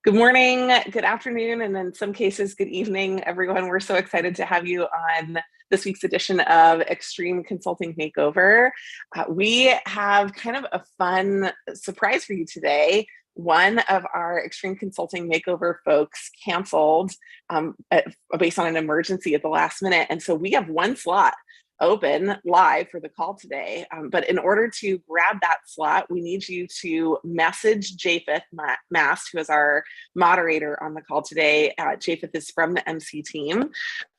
Good morning, good afternoon, and in some cases, good evening, everyone. We're so excited to have you on this week's edition of Extreme Consulting Makeover. We have kind of a fun surprise for you today. One of our Extreme Consulting Makeover folks canceled based on an emergency at the last minute. And so we have one slot open live for the call today. But in order to grab that slot, we need you to message Japheth Mast, who is our moderator on the call today. Japheth is from the MC team.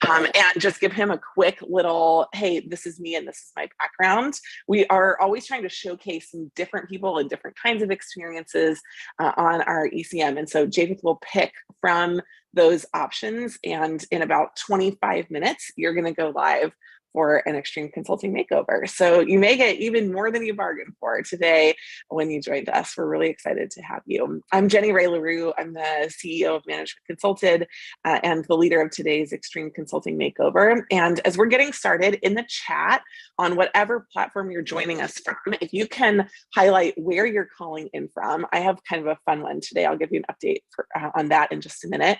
And just give him a quick little, hey, this is me and this is my background. We are always trying to showcase some different people and different kinds of experiences on our ECM. And so Japheth will pick from those options. And in about 25 minutes, you're going to go live for an Extreme Consulting Makeover. So you may get even more than you bargained for today when you joined us. We're really excited to have you. I'm Jenny Ray LaRue. I'm the CEO of Management Consulted and the leader of today's Extreme Consulting Makeover. And as we're getting started, in the chat on whatever platform you're joining us from, if you can highlight where you're calling in from, I have kind of a fun one today. I'll give you an update on that in just a minute.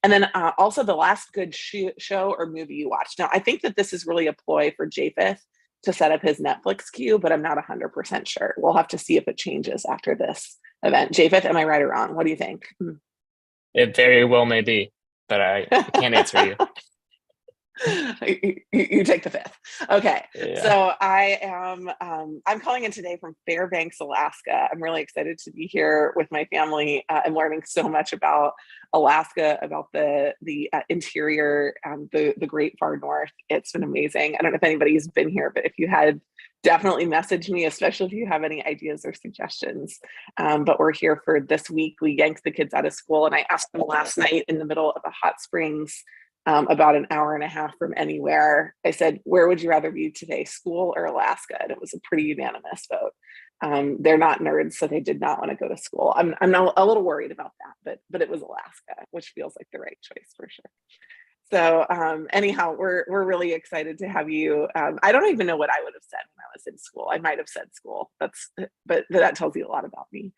And then also the last good show or movie you watched. Now, I think that this is really a ploy for Japheth to set up his Netflix queue, but I'm not 100% sure. We'll have to see if it changes after this event. Japheth, am I right or wrong? What do you think? It very well may be, but I can't answer you. You take the fifth. Okay. Yeah. So I'm calling in today from Fairbanks, Alaska. I'm really excited to be here with my family. I'm learning so much about Alaska, about the interior, the great far north. It's been amazing. I don't know if anybody's been here, but if you had, definitely message me, especially if you have any ideas or suggestions. But we're here for this week. We yanked the kids out of school, and I asked them last night in the middle of a hot springs, about an hour and a half from anywhere. I said, where would you rather be today, school or Alaska? And it was a pretty unanimous vote. They're not nerds, so they did not want to go to school. I'm a little worried about that, but it was Alaska, which feels like the right choice for sure. So anyhow, we're really excited to have you. I don't even know what I would have said when I was in school. I might have said school. But that tells you a lot about me.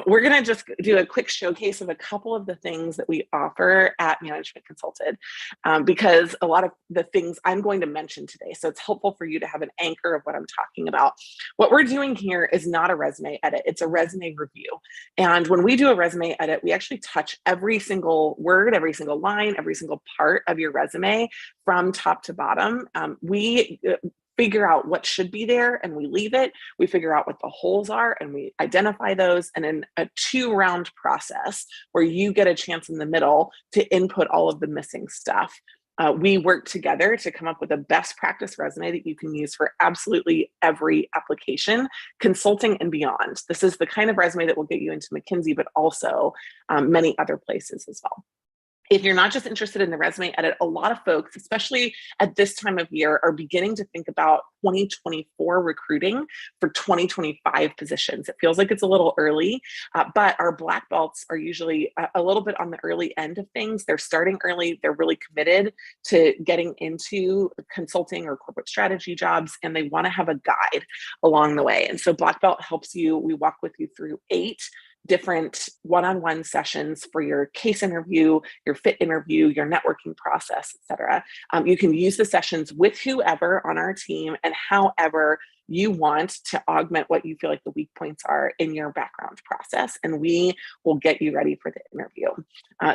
We're going to just do a quick showcase of a couple of the things that we offer at Management Consulted, because a lot of the things I'm going to mention today, so it's helpful for you to have an anchor of what I'm talking about. What we're doing here is not a resume edit, it's a resume review. And when we do a resume edit, we actually touch every single word, every single line, every single part of your resume from top to bottom. We figure out what should be there and we leave it. We figure out what the holes are and we identify those. And in a 2-round process where you get a chance in the middle to input all of the missing stuff, we work together to come up with a best practice resume that you can use for absolutely every application, consulting and beyond. This is the kind of resume that will get you into McKinsey, but also many other places as well. If you're not just interested in the resume edit, a lot of folks, especially at this time of year, are beginning to think about 2024 recruiting for 2025 positions. It feels like it's a little early, but our black belts are usually a little bit on the early end of things. They're starting early. They're really committed to getting into consulting or corporate strategy jobs, and they want to have a guide along the way. And so black belt helps you. We walk with you through 8 different one-on-one sessions for your case interview, your fit interview, your networking process, et cetera. You can use the sessions with whoever on our team and however you want to augment what you feel like the weak points are in your background process, and we will get you ready for the interview.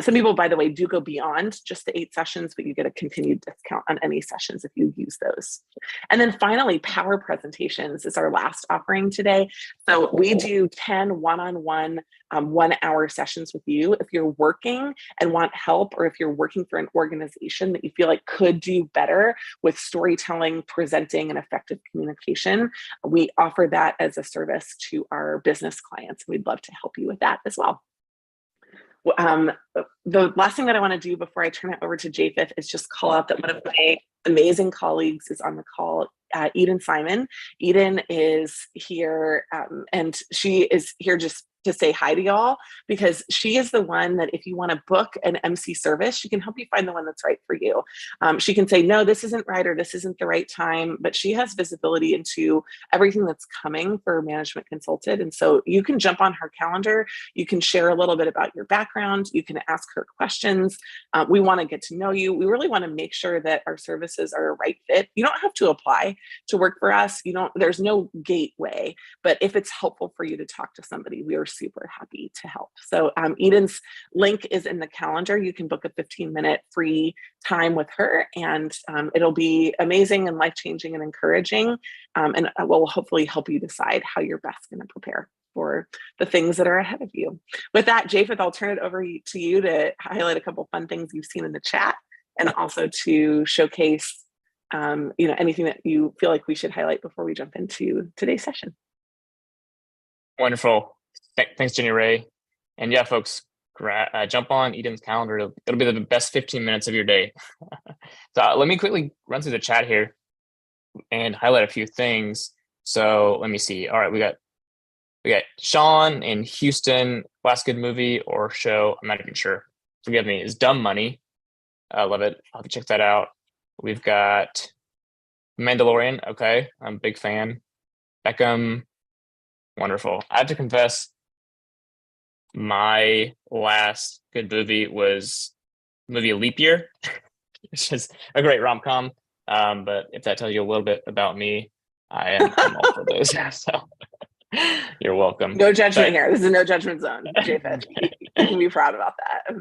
Some people, by the way, do go beyond just the 8 sessions, but you get a continued discount on any sessions if you use those. And then finally, power presentations is our last offering today. So we do 10 one-on-one 1-hour sessions with you. If you're working and want help, or if you're working for an organization that you feel like could do better with storytelling, presenting, and effective communication, we offer that as a service to our business clients. We'd love to help you with that as well. The last thing that I want to do before I turn it over to Japheth is just call out that one of my amazing colleagues is on the call, Eden Simon. Eden is here, and she is here just to say hi to y'all, because she is the one that if you want to book an MC service, she can help you find the one that's right for you. She can say, no, this isn't right, or this isn't the right time, but she has visibility into everything that's coming for Management Consulted. And so you can jump on her calendar, you can share a little bit about your background, you can ask her questions. We want to get to know you. We really want to make sure that our services are a right fit. You don't have to apply to work for us. There's no gateway, but if it's helpful for you to talk to somebody, we are super happy to help. So Eden's link is in the calendar. You can book a 15-minute free time with her, and it'll be amazing and life-changing and encouraging, and will hopefully help you decide how you're best going to prepare for the things that are ahead of you. With that, Japheth, I'll turn it over to you to highlight a couple fun things you've seen in the chat, and also to showcase anything that you feel like we should highlight before we jump into today's session. Wonderful. Thanks, Jenny Ray. And yeah, folks, jump on Eden's calendar. It'll be the best 15 minutes of your day. So let me quickly run through the chat here and highlight a few things. So let me see. All right, we got Sean in Houston. Last good movie or show, I'm not even sure, forgive me, is Dumb Money. I love it. I'll have to check that out. We've got Mandalorian. Okay, I'm a big fan. Beckham. Wonderful. I have to confess, my last good movie was the movie Leap Year, which is a great rom-com. But if that tells you a little bit about me, I'm all for those. So you're welcome. No judgment here. This is a no judgment zone, Japheth. You can be proud about that.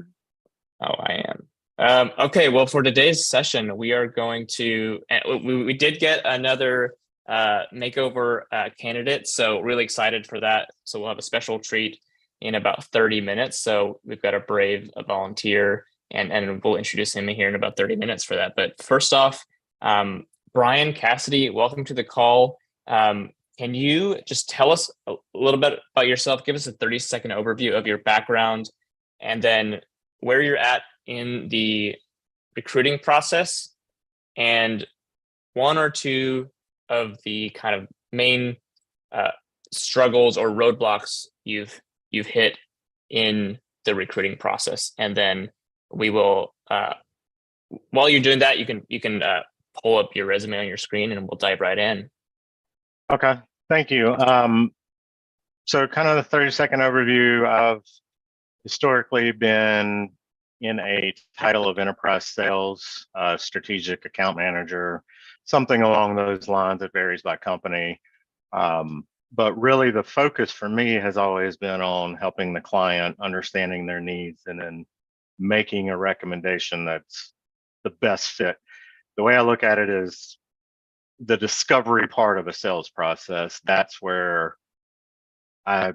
Oh, I am. Okay, well, for today's session, we are going to, we did get another makeover candidate, so really excited for that. So we'll have a special treat in about 30 minutes. So we've got a brave volunteer, and we'll introduce him here in about 30 minutes for that. But first off, Brian Cassidy, welcome to the call. Can you just tell us a little bit about yourself? Give us a 30-second overview of your background, and then where you're at in the recruiting process, and one or two of the kind of main struggles or roadblocks you've hit in the recruiting process. And then we will, while you're doing that, you can pull up your resume on your screen, and we'll dive right in. Okay, thank you. So kind of the 30-second overview. I've historically been in a title of enterprise sales, strategic account manager, something along those lines. It varies by company. But really the focus for me has always been on helping the client, understanding their needs, and then making a recommendation that's the best fit. The way I look at it is the discovery part of a sales process. That's where I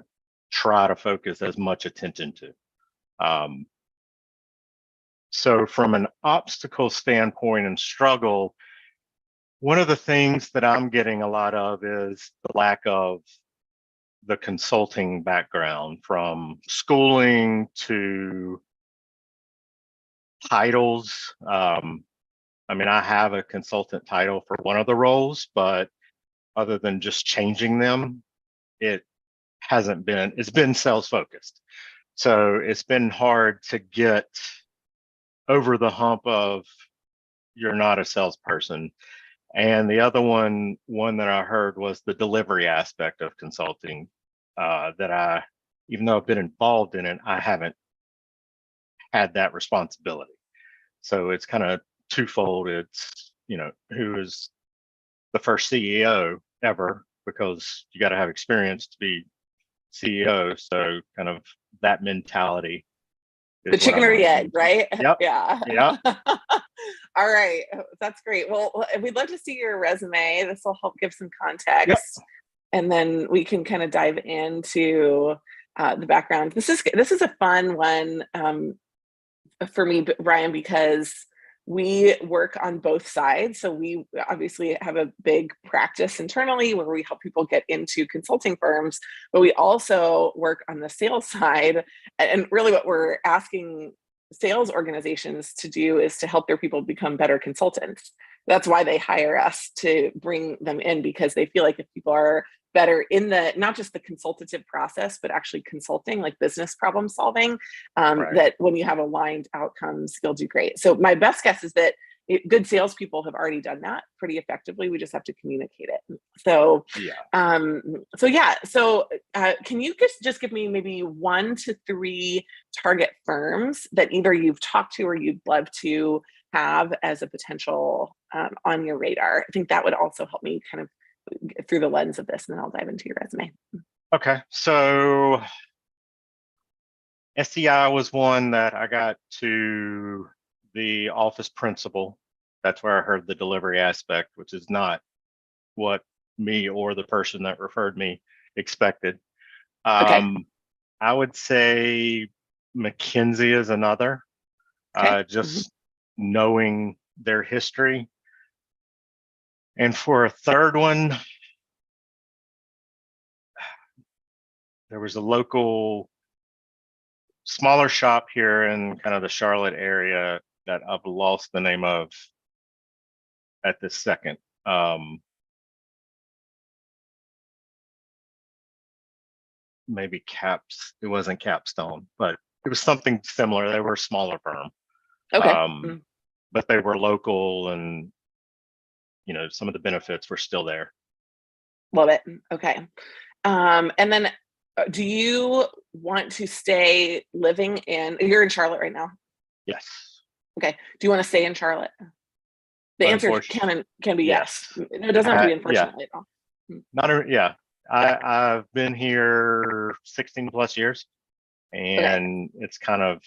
try to focus as much attention to. So from an obstacle standpoint and struggle, one of the things that I'm getting a lot of is the lack of the consulting background, from schooling to titles. I mean, I have a consultant title for one of the roles, but other than just changing them, it's been sales focused. So it's been hard to get over the hump of you're not a salesperson. And the other one that I heard was the delivery aspect of consulting, that even though I've been involved in it, I haven't had that responsibility. So it's kind of twofold. It's, who is the first CEO ever, because you got to have experience to be CEO. So kind of that mentality. The chicken or the egg, right? Yep. Yeah. Yeah. All right. That's great. Well, we'd love to see your resume. This will help give some context. Yep. And then we can kind of dive into the background. This is a fun one for me, Brian, because we work on both sides. So we obviously have a big practice internally where we help people get into consulting firms, but we also work on the sales side. And really what we're asking sales organizations to do is to help their people become better consultants. That's why they hire us, to bring them in, because they feel like if people are better in the, not just the consultative process, but actually consulting, like business problem solving, Right. that when you have aligned outcomes, you'll do great. So my best guess is that good salespeople have already done that pretty effectively. We just have to communicate it. So, can you just give me maybe 1 to 3 target firms that either you've talked to or you'd love to have as a potential on your radar? I think that would also help me kind of through the lens of this, and then I'll dive into your resume. Okay, so SEI was one that I got to the office principal. That's where I heard the delivery aspect, which is not what me or the person that referred me expected. Okay. I would say McKinsey is another, just knowing their history. And for a third one, there was a local smaller shop here in kind of the Charlotte area that I've lost the name of at this second. Maybe Caps, it wasn't Capstone, but it was something similar. They were a smaller firm. Okay. But they were local, and you know, some of the benefits were still there. Love it. Okay. And then do you want to stay living you're in Charlotte right now? Yes. Okay. Do you want to stay in Charlotte? The answer can be yes. It doesn't have to be unfortunately at all. I've been here 16 plus years, and it's kind of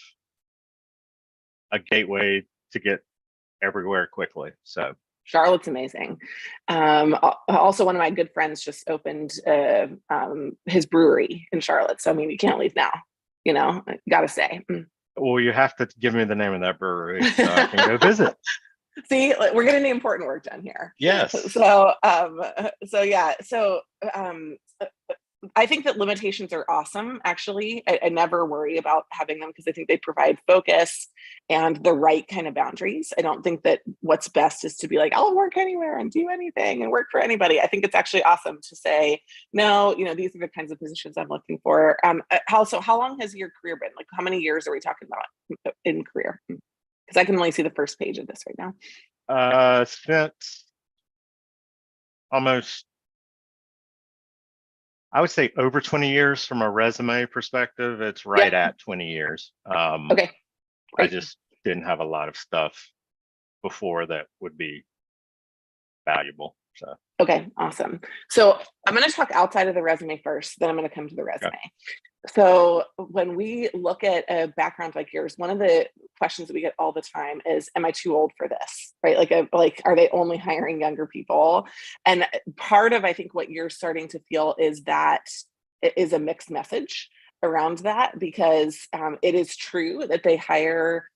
a gateway to get everywhere quickly. So Charlotte's amazing. Also, one of my good friends just opened his brewery in Charlotte. So I mean, you can't leave now. You know, gotta stay. Well, you have to give me the name of that brewery so I can go visit. See, we're getting the important work done here. Yes. So, I think that limitations are awesome. Actually, I never worry about having them because I think they provide focus and the right kind of boundaries. I don't think that what's best is to be like, I'll work anywhere and do anything and work for anybody. I think it's actually awesome to say, no, you know, these are the kinds of positions I'm looking for. Also, how long has your career been? Like, how many years are we talking about in career? Because I can only see the first page of this right now. Spent almost, I would say, over 20 years from a resume perspective. It's right at 20 years. Okay. I just didn't have a lot of stuff before that would be valuable. So. Okay, awesome. So I'm going to talk outside of the resume first, then I'm going to come to the resume. Okay. So when we look at a background like yours, one of the questions that we get all the time is, am I too old for this? Right? Like, are they only hiring younger people? And part of, I think, what you're starting to feel is that it is a mixed message around that, because it is true that they hire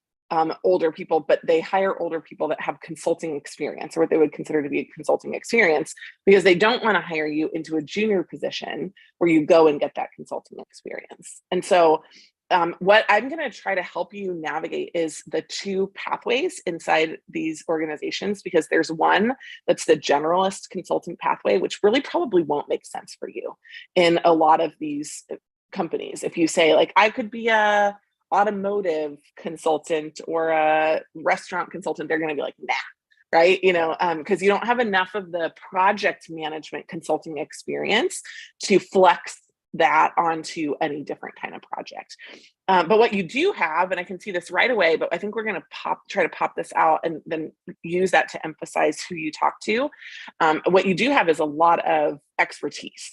older people, but they hire older people that have consulting experience, or what they would consider to be a consulting experience, because they don't want to hire you into a junior position where you go and get that consulting experience. And so what I'm going to try to help you navigate is the 2 pathways inside these organizations, because there's one that's the generalist consultant pathway, which really probably won't make sense for you in a lot of these companies. If you say, like, I could be a automotive consultant or a restaurant consultant, they're going to be like, nah, right? You know, because you don't have enough of the project management consulting experience to flex that onto any different kind of project. But what you do have, and I can see this right away, but I think we're going to try to pop this out and then use that to emphasize who you talk to. What you do have is a lot of expertise.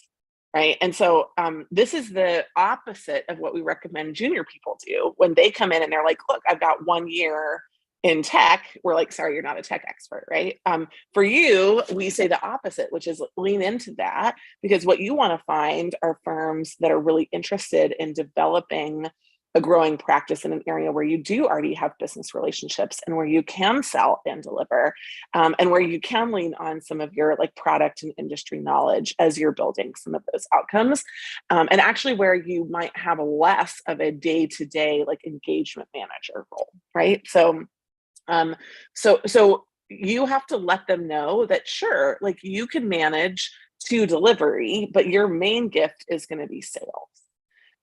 Right. And so this is the opposite of what we recommend junior people do when they come in and they're like, look, I've got 1 year in tech. We're like, sorry, you're not a tech expert. Right. For you, we say the opposite, which is lean into that, because what you want to find are firms that are really interested in developing a growing practice in an area where you do already have business relationships and where you can sell and deliver, and where you can lean on some of your like product and industry knowledge as you're building some of those outcomes, and actually where you might have less of a day-to-day like engagement manager role, right? So you have to let them know that, sure, like you can manage to delivery, but your main gift is going to be sales.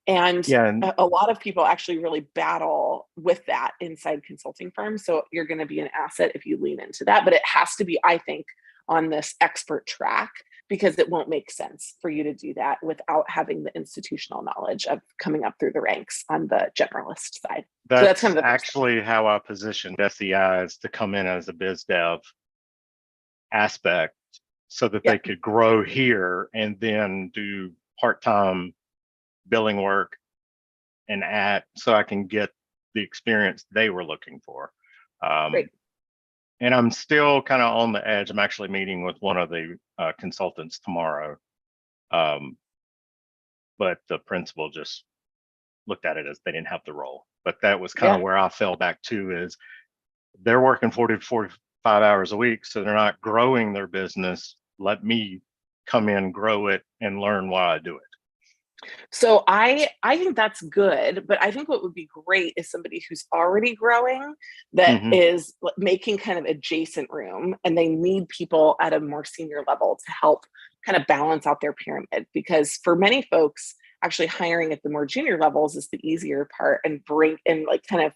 And Yeah, a lot of people actually really battle with that inside consulting firms. So you're going to be an asset if you lean into that, but it has to be, I think, on this expert track, because it won't make sense for you to do that without having the institutional knowledge of coming up through the ranks on the generalist side. So that's kind of the actually how I positioned SEI, is to come in as a biz dev aspect so that they could grow here and then do part-time billing work and so I can get the experience they were looking for. Great. And I'm still kind of on the edge. I'm actually meeting with one of the consultants tomorrow. But the principal just looked at it as they didn't have the role. But that was kind of where I fell back to, is they're working 40 to 45 hours a week, so they're not growing their business. Let me come in, grow it, and learn while I do it. So I think that's good, but I think what would be great is somebody who's already growing, that is making kind of adjacent room, and they need people at a more senior level to help kind of balance out their pyramid. Because for many folks, actually hiring at the more junior levels is the easier part, and like kind of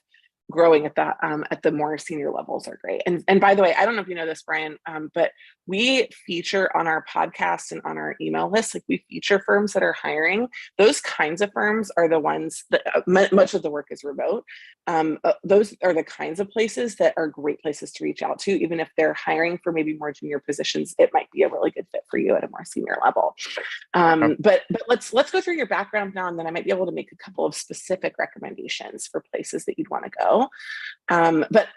growing at the more senior levels are great. And by the way, I don't know if you know this, Brian, but we feature on our podcast and on our email list, like we feature firms that are hiring. Those kinds of firms are the ones that much of the work is remote. Those are the kinds of places that are great places to reach out to. Even if they're hiring for maybe more junior positions, it might be a really good fit for you at a more senior level. But let's go through your background now, and then I might be able to make a couple of specific recommendations for places that you'd want to go. But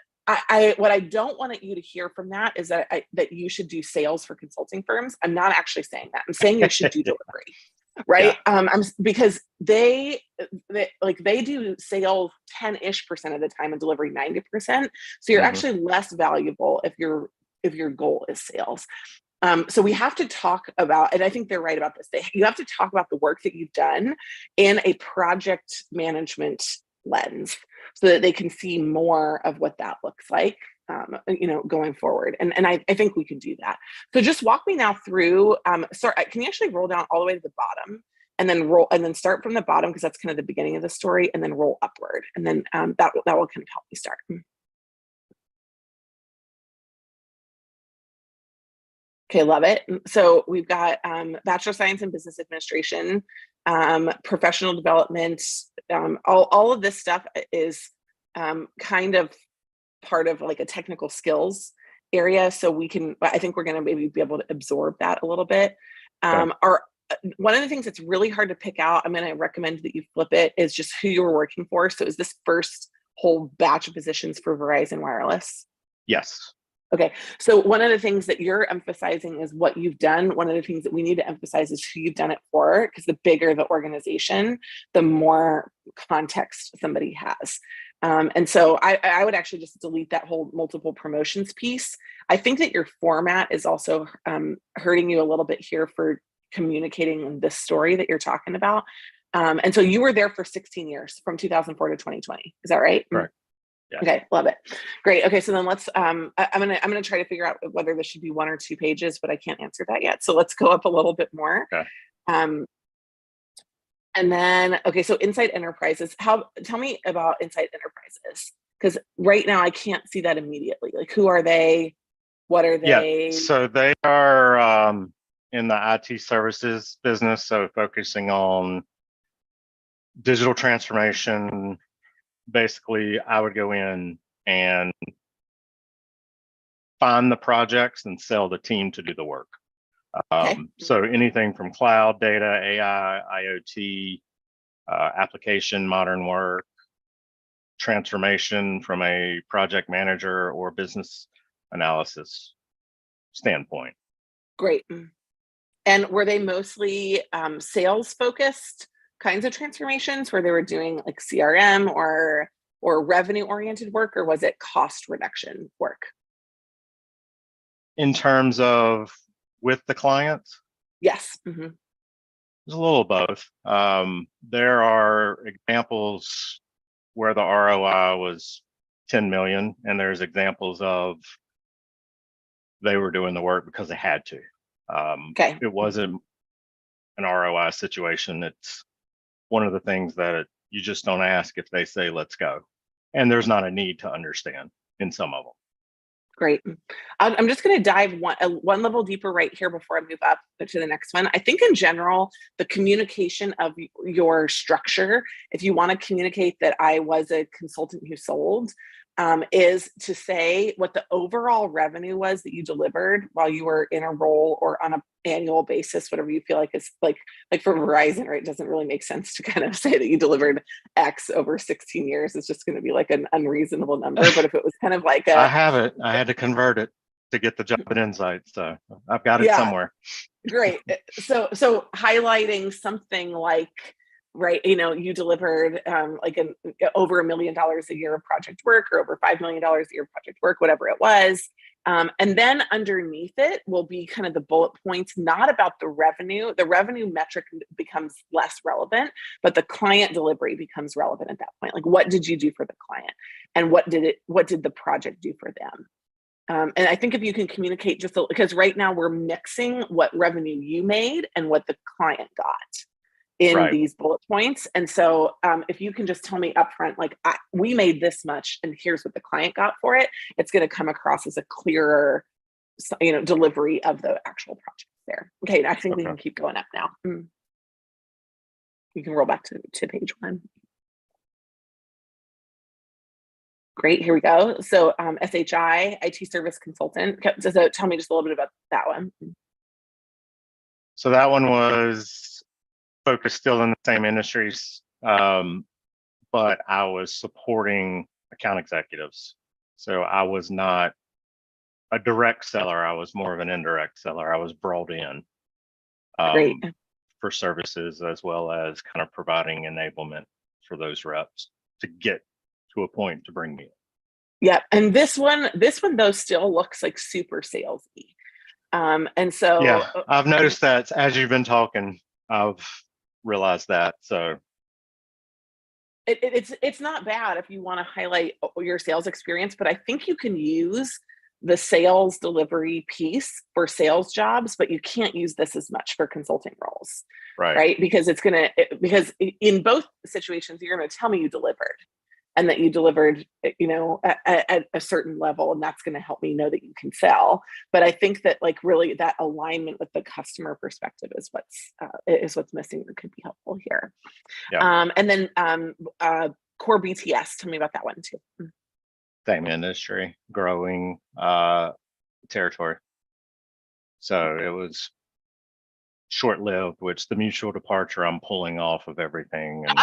what I don't want you to hear from that is that you should do sales for consulting firms. I'm not actually saying that. I'm saying you should do delivery, right? Because they do sales 10-ish% of the time and delivery 90%. So you're actually less valuable if your goal is sales. So we have to talk about, and I think they're right about this, you have to talk about the work that you've done in a project management lens, so that they can see more of what that looks like, going forward. And I think we can do that. So just walk me now through, can you actually roll down all the way to the bottom, and then start from the bottom, because that's kind of the beginning of the story, and then roll upward. And then that will kind of help me start. Okay, love it. So we've got Bachelor of Science in Business Administration, professional development. All of this stuff is kind of part of like a technical skills area. So I think we're going to maybe be able to absorb that a little bit. One of the things that's really hard to pick out, I'm going to recommend that you flip it, is just who you were working for. So is this first whole batch of positions for Verizon Wireless? Yes. Okay, so one of the things that you're emphasizing is what you've done. One of the things that we need to emphasize is who you've done it for, because the bigger the organization, the more context somebody has. And so I would actually just delete that whole multiple promotions piece. I think that your format is also hurting you a little bit here for communicating this story that you're talking about. And so you were there for 16 years, from 2004 to 2020. Is that right? Correct. Yes. Okay, love it. Great. Okay, so then let's. I'm gonna try to figure out whether this should be 1 or 2 pages, but I can't answer that yet. So let's go up a little bit more. Okay. And then so Insight Enterprises. Tell me about Insight Enterprises, because right now I can't see that immediately. Like, who are they? What are they? Yeah. So they are in the IT services business, so focusing on digital transformation. Basically, I would go in and find the projects and sell the team to do the work. So anything from cloud, data, AI, IoT, application, modern work, transformation from a project manager or business analysis standpoint. Great. And were they mostly sales focused kinds of transformations, where they were doing like CRM or revenue oriented work, or was it cost reduction work? In terms of with the clients? Yes. There's a little of both. There are examples where the ROI was 10 million, and there's examples of they were doing the work because they had to. Okay. It wasn't an ROI situation. It's one of the things that you just don't ask if they say, let's go. And there's not a need to understand in some of them. Great. I'm just going to dive one level deeper right here before I move up to the next one. I think in general, the communication of your structure, if you want to communicate that I was a consultant who sold, is to say what the overall revenue was that you delivered while you were in a role or on an annual basis, whatever you feel like is like for Verizon, right? It doesn't really make sense to kind of say that you delivered X over 16 years. It's just going to be like an unreasonable number. But if it was kind of like I have it. I had to convert it to get the job at Insight. So I've got it somewhere. Great. So highlighting something like, right, you delivered over $1 million a year of project work, or over $5 million a year of project work, whatever it was. And then underneath it will be kind of the bullet points, not about the revenue. The revenue metric becomes less relevant, but the client delivery becomes relevant at that point. Like, what did you do for the client, and what did the project do for them? And I think if you can communicate because right now we're mixing what revenue you made and what the client got in these bullet points. And so if you can just tell me upfront, like, we made this much and here's what the client got for it, it's going to come across as a clearer, delivery of the actual project there. Okay. I think we can keep going up now. You can roll back to page 1. Great. Here we go. So SHI, IT service consultant. So tell me just a little bit about that one. So that one was focused still in the same industries, but I was supporting account executives. So I was not a direct seller. I was more of an indirect seller. I was brought in for services, as well as kind of providing enablement for those reps to get to a point to bring me in. Yeah. And this one though still looks like super salesy. And so yeah, I've noticed that as you've been talking, I've realized that. So it's not bad if you want to highlight your sales experience, but I think you can use the sales delivery piece for sales jobs, but you can't use this as much for consulting roles, right? Because because in both situations, you're going to tell me you delivered, and that you delivered, at a certain level, and that's going to help me know that you can sell. But I think that really that alignment with the customer perspective is what's missing that could be helpful here. Yeah. And then core BTS, tell me about that one too. Same industry, growing territory. So it was short-lived, which the mutual departure I'm pulling off of everything. And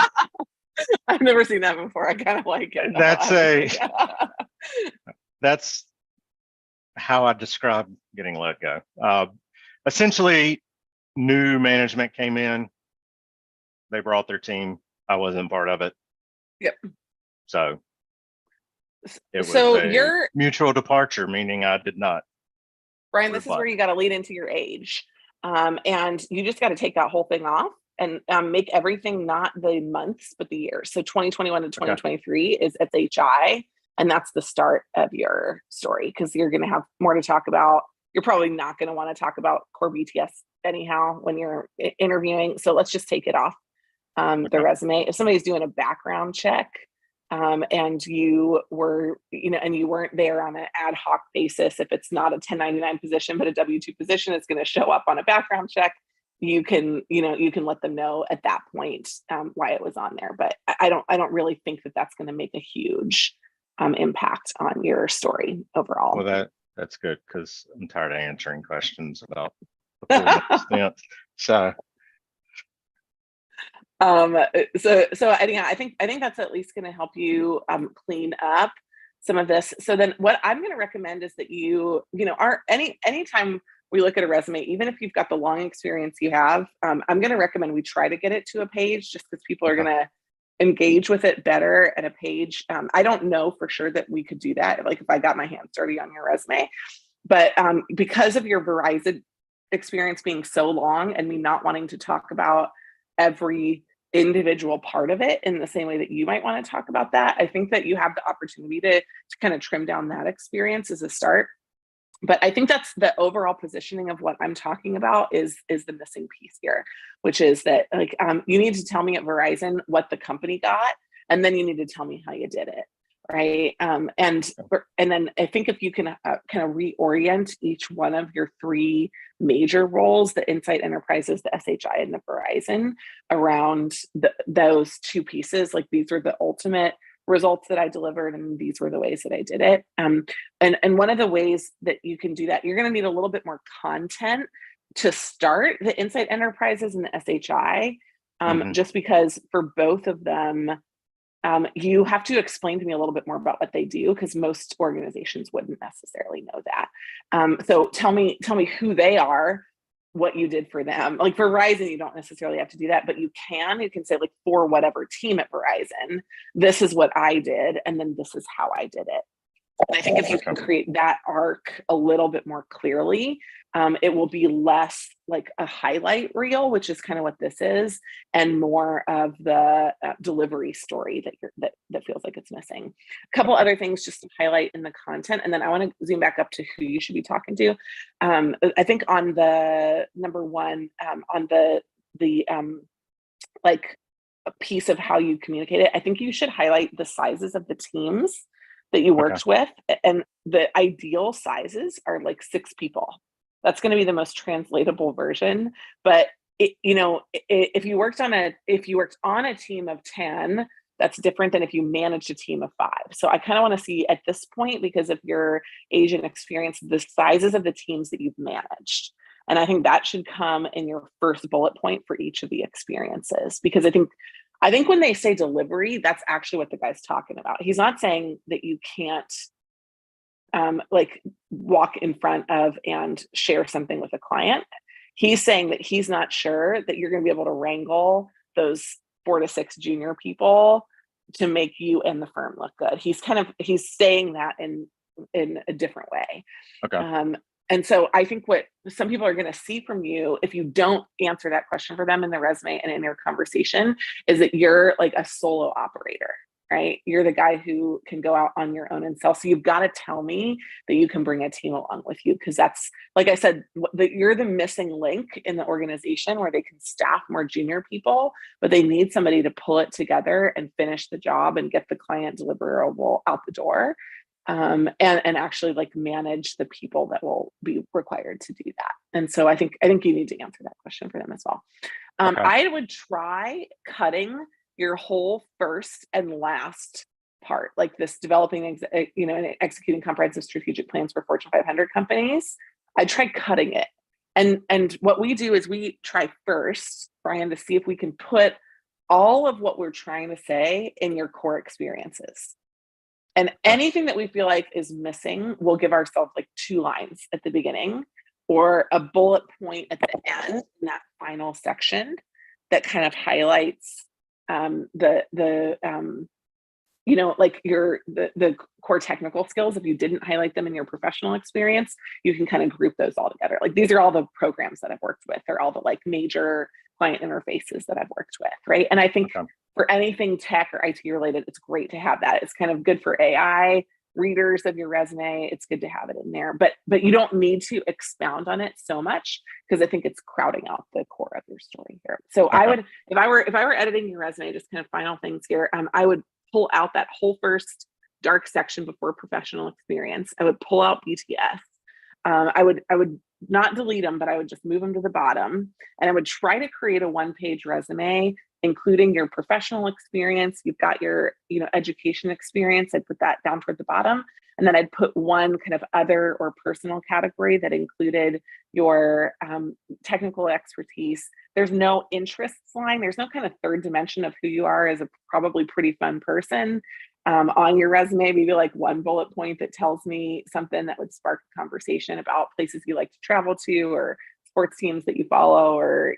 I've never seen that before. I kind of like it. That's how I describe getting let go. Essentially, new management came in. They brought their team. I wasn't part of it. Yep. So it was your mutual departure, meaning I did not. Brian, this is where you got to lead into your age. And you just got to take that whole thing off and make everything not the months, but the years. So 2021 to 2023 is SHI, and that's the start of your story, because you're going to have more to talk about. You're probably not going to want to talk about core BTS anyhow when you're interviewing. So let's just take it off the resume. If somebody's doing a background check and you were, and you weren't there on an ad hoc basis, if it's not a 1099 position, but a W-2 position, it's going to show up on a background check. You can let them know at that point why it was on there. But I don't really think that that's going to make a huge impact on your story overall. Well, that's good, because I'm tired of answering questions about the stint. So anyhow, I think that's at least going to help you clean up some of this. So then what I'm going to recommend is that anytime we look at a resume, even if you've got the long experience you have, I'm going to recommend we try to get it to a page, just because people are going to engage with it better at a page. I don't know for sure that we could do that, like if I got my hands dirty on your resume, but because of your Verizon experience being so long and me not wanting to talk about every individual part of it in the same way that you might want to talk about that, I think that you have the opportunity to kind of trim down that experience as a start. But I think that's the overall positioning of what I'm talking about is the missing piece here, which is that like you need to tell me at Verizon what the company got, and then you need to tell me how you did it, right? And then I think if you can kind of reorient each one of your three major roles, the Insight Enterprises, the SHI, and the Verizon, around those two pieces, like these are the ultimate results that I delivered, and these were the ways that I did it. And one of the ways that you can do that, you're going to need a little bit more content to start the Insight Enterprises and the SHI, just because for both of them, you have to explain to me a little bit more about what they do, because most organizations wouldn't necessarily know that. So tell me who they are, what you did for them. Like for Verizon, you don't necessarily have to do that, but you can say like, for whatever team at Verizon, this is what I did, and then this is how I did it. And I think if you can create that arc a little bit more clearly, it will be less like a highlight reel, which is kind of what this is, and more of the delivery story that feels like it's missing. A couple other things just to highlight in the content, and then I want to zoom back up to who you should be talking to. I think on the number one, on the like a piece of how you communicate it, I think you should highlight the sizes of the teams that you worked with, and the ideal sizes are like 6 people. That's going to be the most translatable version. But if you worked on a team of 10, that's different than if you managed a team of 5. So I kind of want to see at this point, because of your Asian experience, the sizes of the teams that you've managed. And I think that should come in your first bullet point for each of the experiences, because I think when they say delivery, that's actually what the guy's talking about. He's not saying that you can't like walk in front of and share something with a client. He's saying that he's not sure that you're going to be able to wrangle those 4 to 6 junior people to make you and the firm look good. He's saying that in a different way. And so I think what some people are going to see from you, if you don't answer that question for them in their resume and in their conversation, is that you're like a solo operator, right? You're the guy who can go out on your own and sell. So you've got to tell me that you can bring a team along with you, because that's, like I said, that you're the missing link in the organization where they can staff more junior people, but they need somebody to pull it together and finish the job and get the client deliverable out the door. And actually like manage the people that will be required to do that. And so I think you need to answer that question for them as well. I would try cutting your whole first and last part, like this developing, and executing comprehensive strategic plans for Fortune 500 companies. I try cutting it. And what we do is we try first, Brian, to see if we can put all of what we're trying to say in your core experiences. And anything that we feel like is missing, we'll give ourselves like 2 lines at the beginning or a bullet point at the end in that final section that kind of highlights the core technical skills. If you didn't highlight them in your professional experience, you can kind of group those all together. Like these are all the programs that I've worked with. They're all the like major client interfaces that I've worked with, right? And I think for anything tech or IT related, it's great to have that. It's kind of good for AI readers of your resume. It's good to have it in there, but you don't need to expound on it so much, because I think it's crowding out the core of your story here. So I would, if I were editing your resume, just kind of final things here, I would pull out that whole first dark section before professional experience. I would pull out BTS. I would not delete them, but I would just move them to the bottom, and I would try to create a 1-page resume, including your professional experience. You've got your, education experience. I'd put that down toward the bottom. And then I'd put one kind of other or personal category that included your technical expertise. There's no interests line. There's no kind of third dimension of who you are as a probably pretty fun person on your resume. Maybe like one bullet point that tells me something that would spark a conversation about places you like to travel to, or sports teams that you follow, or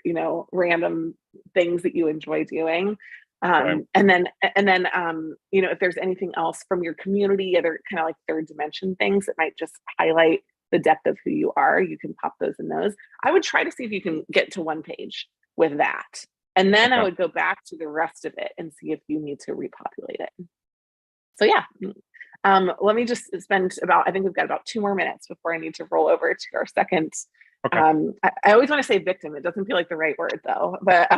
random things that you enjoy doing. And then if there's anything else from your community, other kind of like third dimension things that might just highlight the depth of who you are, you can pop those in those. I would try to see if you can get to 1 page with that, and then I would go back to the rest of it and see if you need to repopulate it. So yeah, Let me just spend I think we've got about 2 more minutes before I need to roll over to our second. Okay. I always want to say victim. It doesn't feel like the right word though, but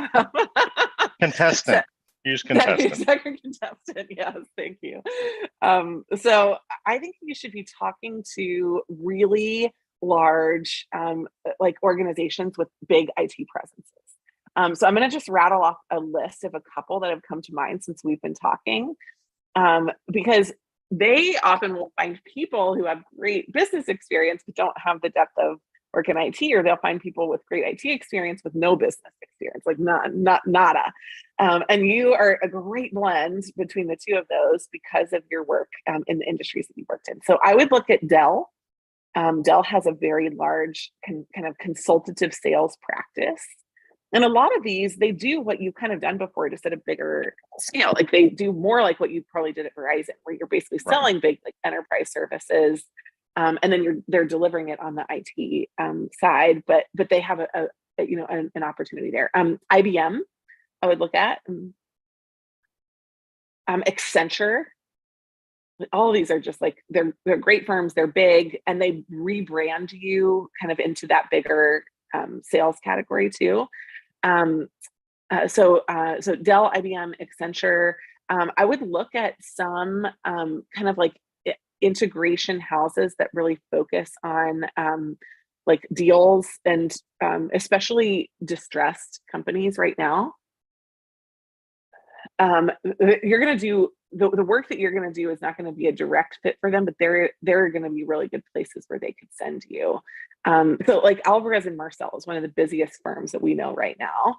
Contestant. Use contestant. second contestant. Yes, thank you. So I think you should be talking to really large, like organizations with big IT presences. So I'm going to just rattle off a list of a couple that have come to mind since we've been talking, because they often will find people who have great business experience but don't have the depth of work in IT, or they'll find people with great IT experience with no business experience, like nada. And you are a great blend between the two of those because of your work in the industries that you worked in. So I would look at Dell. Dell has a very large kind of consultative sales practice. And a lot of these, they do what you've kind of done before, just at a bigger scale. Like they do more like what you probably did at Verizon, where you're basically selling big like enterprise services, and then they're delivering it on the IT side. But they have an opportunity there. IBM, I would look at. Accenture. All of these are just like they're great firms. They're big, and they rebrand you kind of into that bigger sales category too. So Dell, IBM, Accenture. I would look at some kind of like integration houses that really focus on like deals and especially distressed companies right now. You're going to do the work that you're going to do is not going to be a direct fit for them, but they're going to be really good places where they could send you. So like Alvarez and Marcel is one of the busiest firms that we know right now.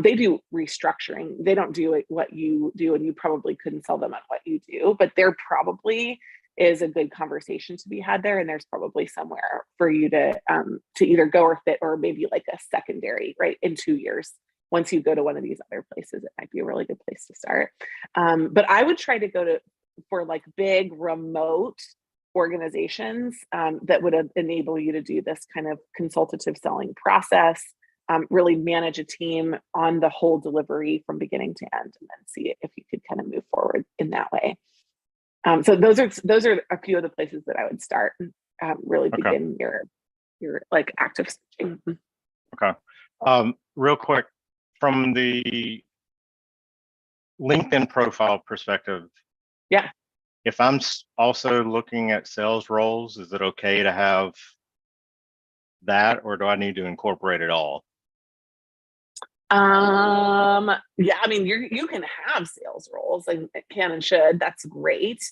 They do restructuring. They don't do what you do, and you probably couldn't sell them on what you do, but there probably is a good conversation to be had there, and there's probably somewhere for you to either go or fit, or maybe like a secondary, right, in 2 years. Once you go to one of these other places, it might be a really good place to start. But I would try to go for like big remote organizations that would enable you to do this kind of consultative selling process, really manage a team on the whole delivery from beginning to end, and then see if you could kind of move forward in that way. So those are a few of the places that I would start and really begin your like active searching. Okay. Real quick, from the LinkedIn profile perspective, yeah. If I'm also looking at sales roles, is it okay to have that, or do I need to incorporate it all? Yeah, I mean, you can have sales roles, and can and should. That's great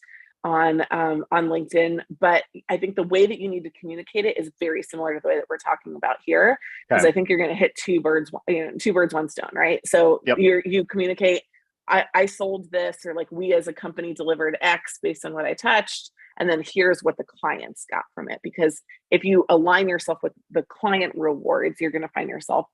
on LinkedIn, but I think the way that you need to communicate it is very similar to the way that we're talking about here, because I think you're going to hit two birds, one stone, right? So you communicate, I sold this, or like we as a company delivered X based on what I touched, and then here's what the clients got from it. Because if you align yourself with the client rewards, you're going to find yourself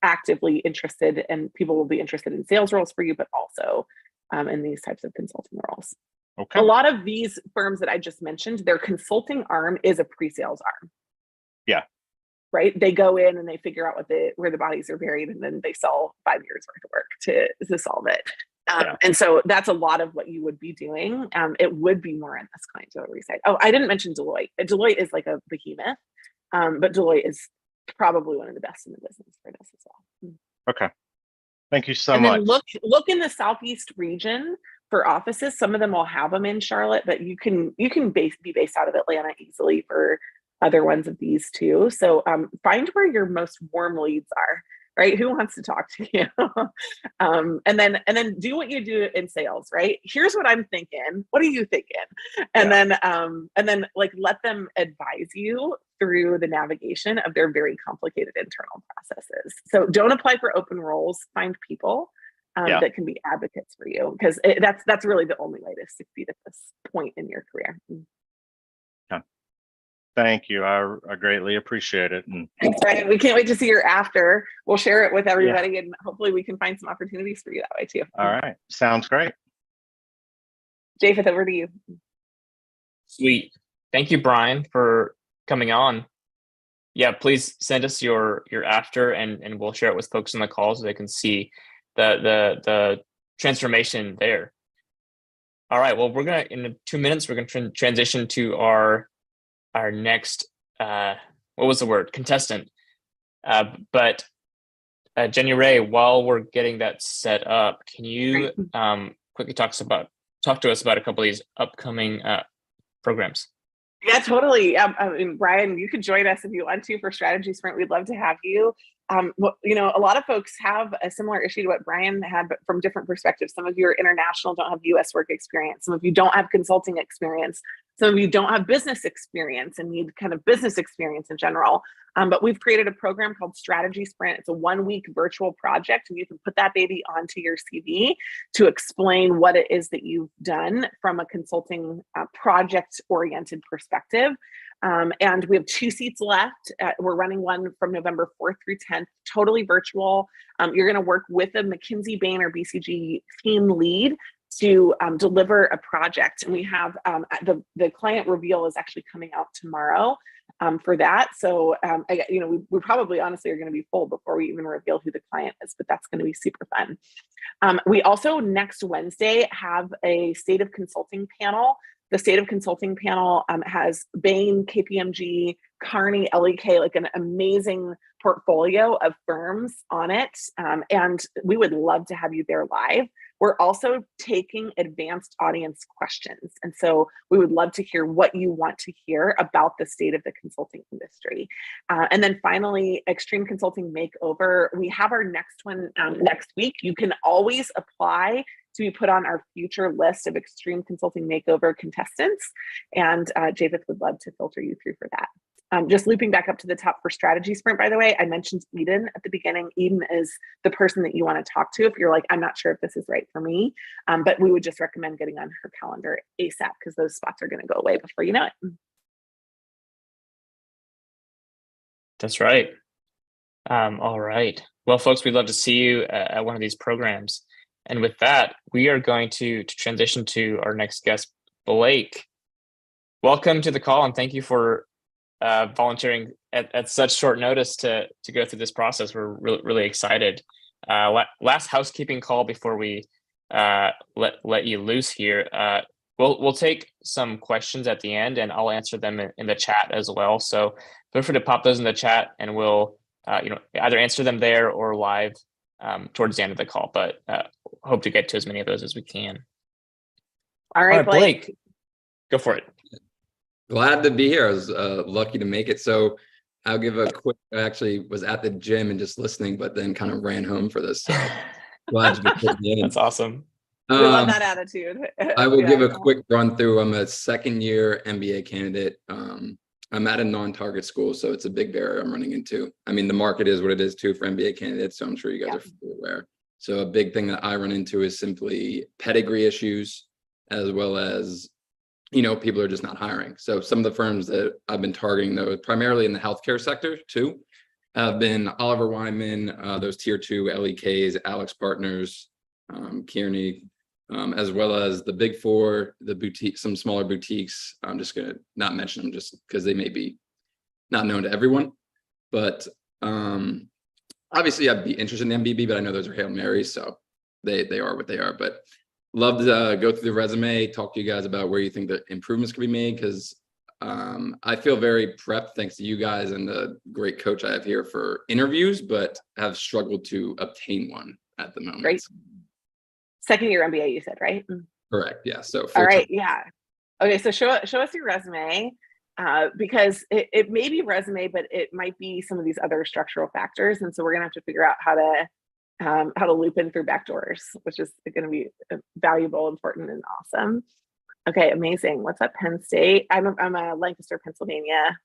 actively interested, and people will be interested in sales roles for you, but also in these types of consulting roles. Okay. A lot of these firms that I just mentioned, their consulting arm is a pre-sales arm. Yeah. Right. They go in and they figure out where the bodies are buried, and then they sell 5 years worth of work to solve it. And so that's a lot of what you would be doing. It would be more on this client delivery side. Oh, I didn't mention Deloitte. Deloitte is like a behemoth, but Deloitte is probably one of the best in the business for this as well. Okay. Thank you so much. And then look in the Southeast region for offices. Some of them will have them in Charlotte, but you can be based out of Atlanta easily for other ones of these too. So find where your most warm leads are, right? Who wants to talk to you? And then do what you do in sales, right? Here's what I'm thinking. What are you thinking? And then like let them advise you through the navigation of their very complicated internal processes. So don't apply for open roles. Find people that can be advocates for you, because that's really the only way to succeed at this point in your career. Yeah. Thank you. I greatly appreciate it. And thanks, Brian. We can't wait to see your after. We'll share it with everybody, and hopefully we can find some opportunities for you that way too. All right. Sounds great. Japheth, over to you. Sweet. Thank you, Brian, for coming on. Yeah, please send us your after, and we'll share it with folks on the call so they can see the transformation there. All right. Well, in 2 minutes, we're gonna transition to our next what was the word? Contestant. But Jenny Ray, while we're getting that set up, can you quickly talk to us about a couple of these upcoming programs? Yeah, totally. I mean, Brian, you could join us if you want to for Strategy Sprint. We'd love to have you. A lot of folks have a similar issue to what Brian had, but from different perspectives. Some of you are international, don't have US work experience. Some of you don't have consulting experience. Some of you don't have business experience and need kind of business experience in general. But we've created a program called Strategy Sprint. It's a 1-week virtual project, and you can put that baby onto your CV to explain what it is that you've done from a consulting project-oriented perspective. And we have 2 seats left. We're running one from November 4th through 10th, totally virtual. You're going to work with a McKinsey, Bain, or BCG team lead to deliver a project. And we have the client reveal is actually coming out tomorrow for that. So, we probably honestly are going to be full before we even reveal who the client is, but that's going to be super fun. We also next Wednesday have a State of Consulting panel. The State of Consulting panel has Bain, KPMG, Kearney, LEK, like an amazing portfolio of firms on it. And we would love to have you there live. We're also taking advanced audience questions. And so we would love to hear what you want to hear about the state of the consulting industry. And then finally, Extreme Consulting Makeover. We have our next one next week. You can always apply to be put on our future list of Extreme Consulting Makeover contestants. And Javith would love to filter you through for that. Just looping back up to the top for Strategy Sprint, by the way, I mentioned Eden at the beginning. Eden is the person that you want to talk to if you're like, I'm not sure if this is right for me, but we would just recommend getting on her calendar ASAP because those spots are going to go away before you know it. That's right. All right. Well, folks, we'd love to see you at one of these programs. And with that, we are going to transition to our next guest, Blake. Welcome to the call, and thank you for volunteering at such short notice to go through this process. We're really excited. Last housekeeping call before we let you loose here. We'll take some questions at the end, and I'll answer them in the chat as well. So feel free to pop those in the chat, and we'll either answer them there or live towards the end of the call. But hope to get to as many of those as we can. All right, Blake, go for it. Glad to be here. I was lucky to make it. So I'll give a quick, I actually was at the gym and just listening, but then kind of ran home for this. So glad to be in. That's awesome. We love that attitude. I will give a quick run through. I'm a second-year MBA candidate. I'm at a non-target school, so it's a big barrier I'm running into. I mean, the market is what it is too for MBA candidates, so I'm sure you guys are fully aware. So a big thing that I run into is simply pedigree issues, as well as people are just not hiring. So some of the firms that I've been targeting, though, primarily in the healthcare sector too, have been Oliver Wyman, those tier 2 LEKs, Alex Partners, Kearney, as well as the big 4, the boutique, some smaller boutiques. I'm just going to not mention them just because they may be not known to everyone. But obviously I'd be interested in MBB, but I know those are Hail Marys, so they are what they are. But love to go through the resume, talk to you guys about where you think the improvements could be made, because I feel very prepped thanks to you guys and the great coach I have here for interviews, but have struggled to obtain one at the moment. Great. Second-year MBA, you said, right? Correct. Yeah. So all right. Yeah. Okay. So show us your resume, because it may be resume, but it might be some of these other structural factors, and so we're gonna have to figure out how to loop in through back doors, which is going to be valuable, important, and awesome. Okay, amazing. What's up, Penn State? I'm a Lancaster, Pennsylvania.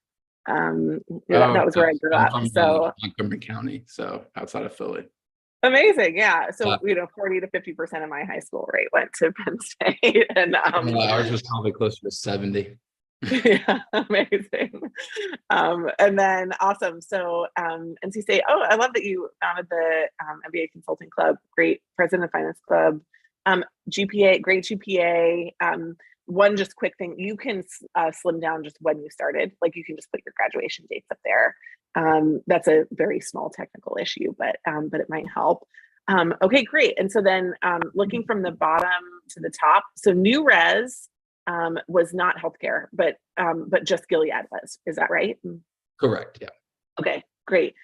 That was where I grew up. So Montgomery County, so outside of Philly. Amazing, yeah. So 40 to 50% of my high school rate went to Penn State, and ours was probably closer to 70. Yeah, amazing. And then awesome. So NC State. Oh, I love that you founded the MBA Consulting Club. Great. President of Finance Club. GPA, great GPA. One just quick thing, you can slim down just when you started. Like you can just put your graduation dates up there. That's a very small technical issue, but it might help. Okay, great. And so then looking from the bottom to the top. So new res was not healthcare, but just Gilead was. Is that right? Correct. Yeah. Okay, great.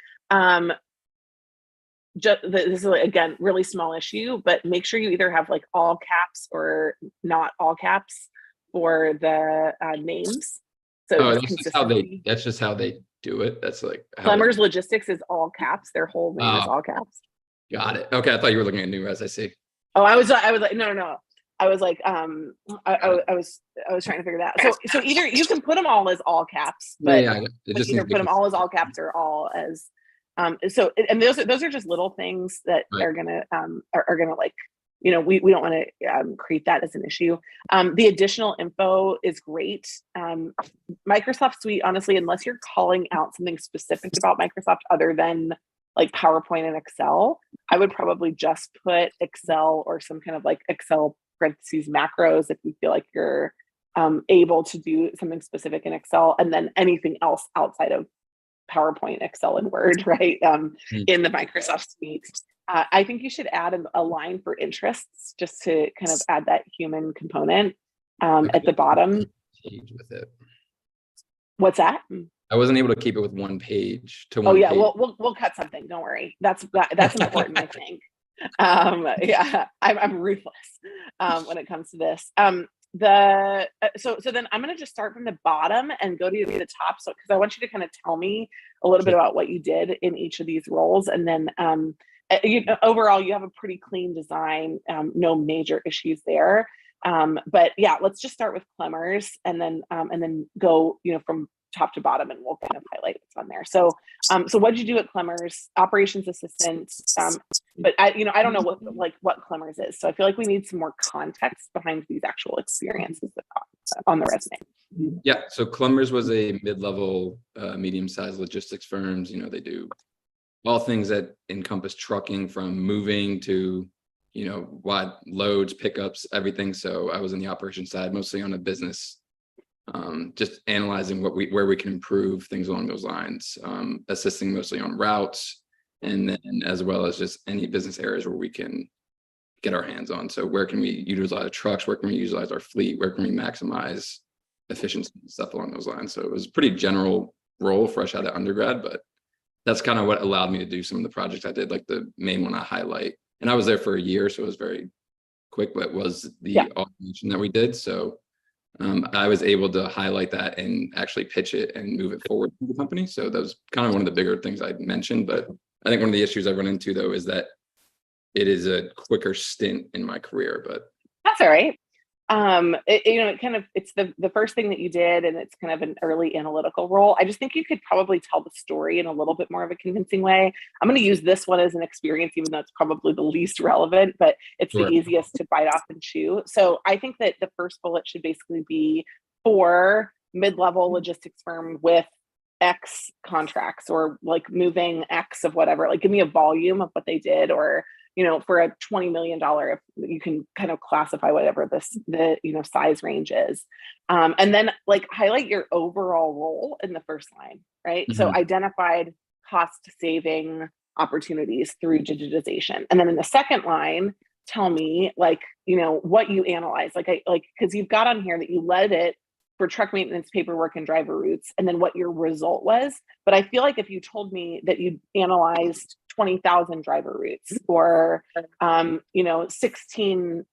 This is again really small issue, but make sure you either have like all caps or not all caps for the names. So Oh, just consistency. that's just how they do it. That's like Clemmer's Logistics is all caps. Their whole name is all caps. Got it. Okay, I thought you were looking at new res. I see. Oh, I was like, no. I was like, I was trying to figure that out. So either you can put them all as all caps, but it just either put them all as all caps or all as so, and those are just little things that are gonna like, we don't want to create that as an issue. The additional info is great. Microsoft Suite, honestly, unless you're calling out something specific about Microsoft other than like PowerPoint and Excel, I would probably just put Excel or some kind of like Excel parentheses macros if you feel like you're able to do something specific in Excel, and then anything else outside of PowerPoint, Excel, and Word, right? In the Microsoft Suite. I think you should add a line for interests just to kind of add that human component at the bottom. Page with it. What's that? I wasn't able to keep it with one page to one. Oh yeah, page. we'll cut something. Don't worry. That's important. I think. Yeah, I'm ruthless when it comes to this. So then I'm going to just start from the bottom and go to the top. So, because I want you to kind of tell me a little bit about what you did in each of these roles. And then overall, you have a pretty clean design, no major issues there. But yeah, let's just start with Clemmer's and then go, from top to bottom, and we'll kind of highlight what's on there. So what did you do at Clemmer's? Operations assistant. But I don't know what Clemmer's is. So I feel like we need some more context behind these actual experiences on the resume. Yeah. So Clemmer's was a mid-level, medium-sized logistics firms. They do all things that encompass trucking, from moving to, wide loads, pickups, everything. So I was in the operations side, mostly on a business, just analyzing where we can improve things along those lines, assisting mostly on routes, and then as well as just any business areas where we can get our hands on. So where can we utilize trucks? Where can we utilize our fleet? Where can we maximize efficiency and stuff along those lines? So it was a pretty general role fresh out of undergrad, but that's kind of what allowed me to do some of the projects I did, like the main one I highlight. And I was there for a year, so it was very quick, but was the automation that we did. So I was able to highlight that and actually pitch it and move it forward to the company. So that was kind of one of the bigger things I mentioned. But I think one of the issues I run into, though, is that it is a quicker stint in my career. But that's all right. It's the first thing that you did, and it's kind of an early analytical role. I just think you could probably tell the story in a little bit more of a convincing way. I'm going to use this one as an experience, even though it's probably the least relevant, but it's the easiest to bite off and chew. So I think that the first bullet should basically be for mid-level logistics firm with X contracts, or like moving X of whatever, like give me a volume of what they did, or for a $20 million, if you can kind of classify whatever the size range is. And then like highlight your overall role in the first line, right? Mm-hmm. So identified cost saving opportunities through digitization. And then in the second line, tell me what you analyze, because you've got on here that you led it for truck maintenance, paperwork, and driver routes, and then what your result was. But I feel like if you told me that you analyzed 20,000 driver routes, or 16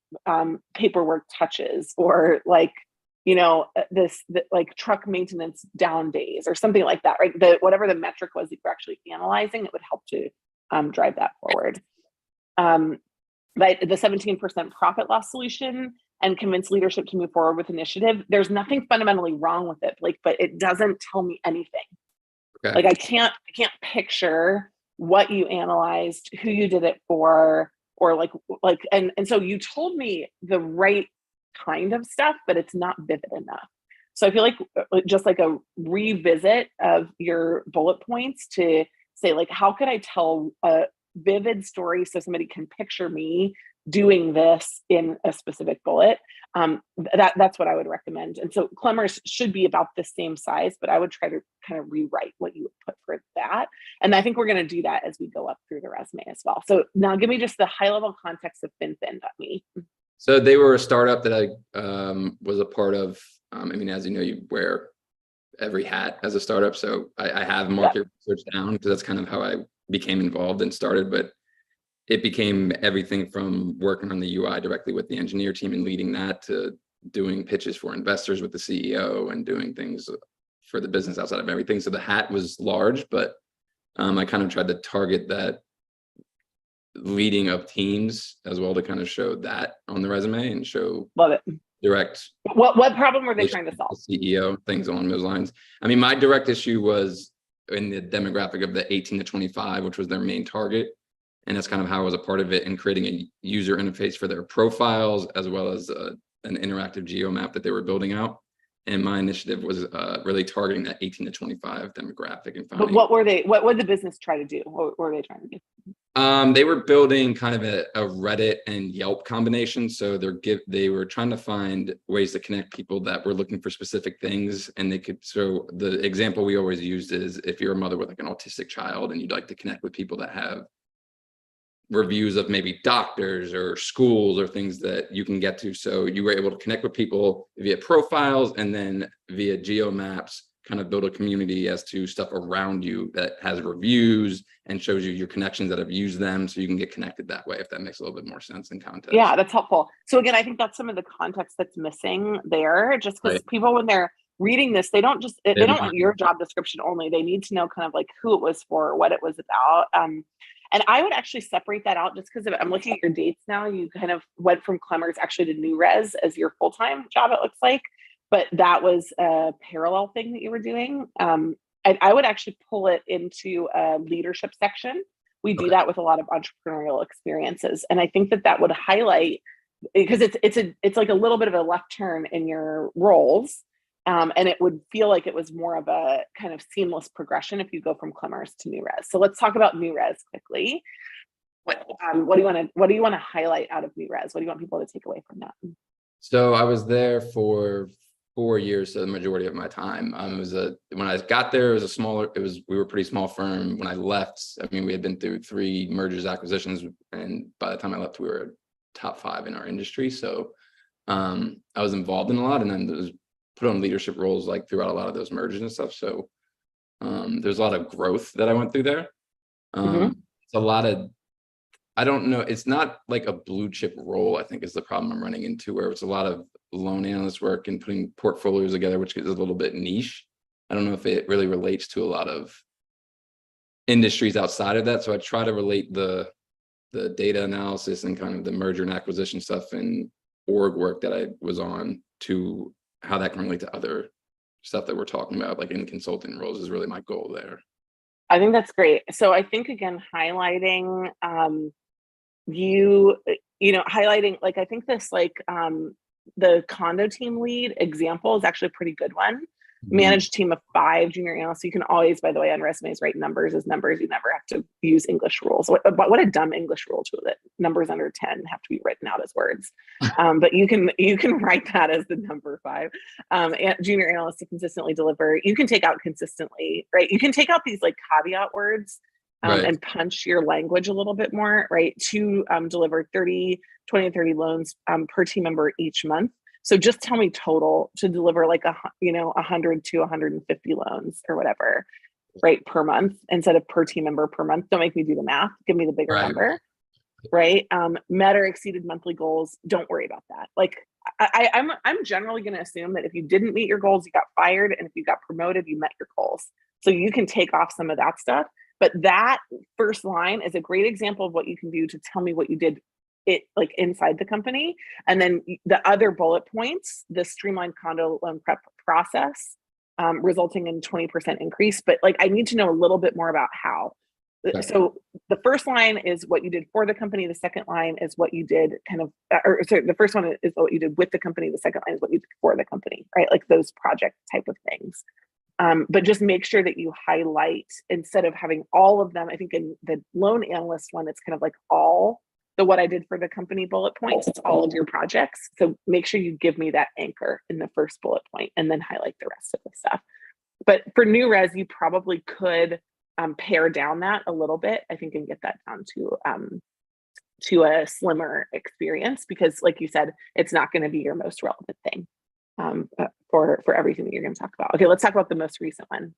paperwork touches, or truck maintenance down days, or something like that, right? Whatever the metric was that you're actually analyzing, it would help to drive that forward. But the 17% profit loss solution and convince leadership to move forward with initiative, there's nothing fundamentally wrong with it, but it doesn't tell me anything. Okay. I can't picture what you analyzed, who you did it for, or and so you told me the right kind of stuff, but it's not vivid enough. So I feel like just like a revisit of your bullet points to say, how could I tell a vivid story so somebody can picture me doing this in a specific bullet? That's what I would recommend. And so Clemmer's should be about the same size, but I would try to kind of rewrite what you would put for that. And I think we're going to do that as we go up through the resume as well. So now give me just the high level context of FinFin.me. So they were a startup that I was a part of. I mean, as you know, you wear every hat as a startup. So I have market research down because that's kind of how I became involved and started. But it became everything from working on the UI directly with the engineer team and leading that to doing pitches for investors with the CEO and doing things for the business outside of everything. So the hat was large, but I kind of tried to target that leading of teams as well to kind of show that on the resume and show Love it. direct. What problem were they trying to solve? CEO, things along those lines. I mean, my direct issue was in the demographic of the 18 to 25, which was their main target. And that's kind of how I was a part of it in creating a user interface for their profiles, as well as an interactive geo map that they were building out. And my initiative was really targeting that 18 to 25 demographic and finding. But what did the business try to do? What were they trying to do? They were building kind of a Reddit and Yelp combination. So they were trying to find ways to connect people that were looking for specific things. And they could, so the example we always used is if you're a mother with like an autistic child and you'd like to connect with people that have reviews of maybe doctors or schools or things that you can get to. So you were able to connect with people via profiles and then via geo maps, kind of build a community as to stuff around you that has reviews and shows you your connections that have used them. So you can get connected that way, if that makes a little bit more sense in context. Yeah, that's helpful. So again, I think that's some of the context that's missing there, just because people, when they're reading this, they don't want your job description only. They need to know kind of like who it was for, what it was about. And I would actually separate that out just because I'm looking at your dates now. You kind of went from Clemmers actually to New Res as your full-time job, it looks like, but that was a parallel thing that you were doing. I would actually pull it into a leadership section. We do that with a lot of entrepreneurial experiences. And I think that would highlight, because it's like a little bit of a left turn in your roles. And it would feel like it was more of a kind of seamless progression if you go from Clemmers to New Res. So let's talk about New Res quickly. What do you want to highlight out of New Res? What do you want people to take away from that? So I was there for 4 years, so the majority of my time. When I got there, we were a pretty small firm. When I left, I mean, we had been through 3 mergers, acquisitions, and by the time I left, we were top 5 in our industry. So I was involved in a lot, and then there was put on leadership roles like throughout a lot of those mergers and stuff. So there's a lot of growth that I went through there. It's a lot of, I don't know, it's not like a blue chip role, I think is the problem I'm running into, where it's a lot of loan analyst work and putting portfolios together, which is a little bit niche. I don't know if it really relates to a lot of industries outside of that. So I try to relate the data analysis and kind of the merger and acquisition stuff and org work that I was on to how that can relate to other stuff that we're talking about, like in consulting roles, is really my goal there. I think that's great. So I think, again, highlighting highlighting, like, I think this, like, the condo team lead example is actually a pretty good one. Managed team of 5 junior analysts. You can always, by the way, on resumes, write numbers as numbers. You never have to use English rules. What a dumb English rule to that numbers under 10 have to be written out as words. But you can write that as the number 5. Junior analysts to consistently deliver. You can take out consistently, right? You can take out these like caveat words and punch your language a little bit more, right? To deliver 20 to 30 loans per team member each month. So just tell me total to deliver like 100 to 150 loans or whatever, right, per month instead of per team member per month. Don't make me do the math. Give me the bigger number, right? Met or exceeded monthly goals. Don't worry about that. Like I'm generally going to assume that if you didn't meet your goals, you got fired, and if you got promoted, you met your goals. So you can take off some of that stuff. But that first line is a great example of what you can do to tell me what you did like inside the company. And then the other bullet points, the streamlined condo loan prep process, resulting in 20% increase. But like, I need to know a little bit more about how. So the first line is what you did for the company. The second line is what you did the first one is what you did with the company. The second line is what you did for the company, right? Like those project type of things. But just make sure that you highlight, instead of having all of them. I think in the loan analyst one, it's kind of like all the what I did for the company bullet points. It's all of your projects. So make sure you give me that anchor in the first bullet point and then highlight the rest of the stuff. But for New Res, you probably could pare down that a little bit, I think, and get that down to a slimmer experience, because like you said, it's not going to be your most relevant thing for everything that you're going to talk about. Okay, let's talk about the most recent one.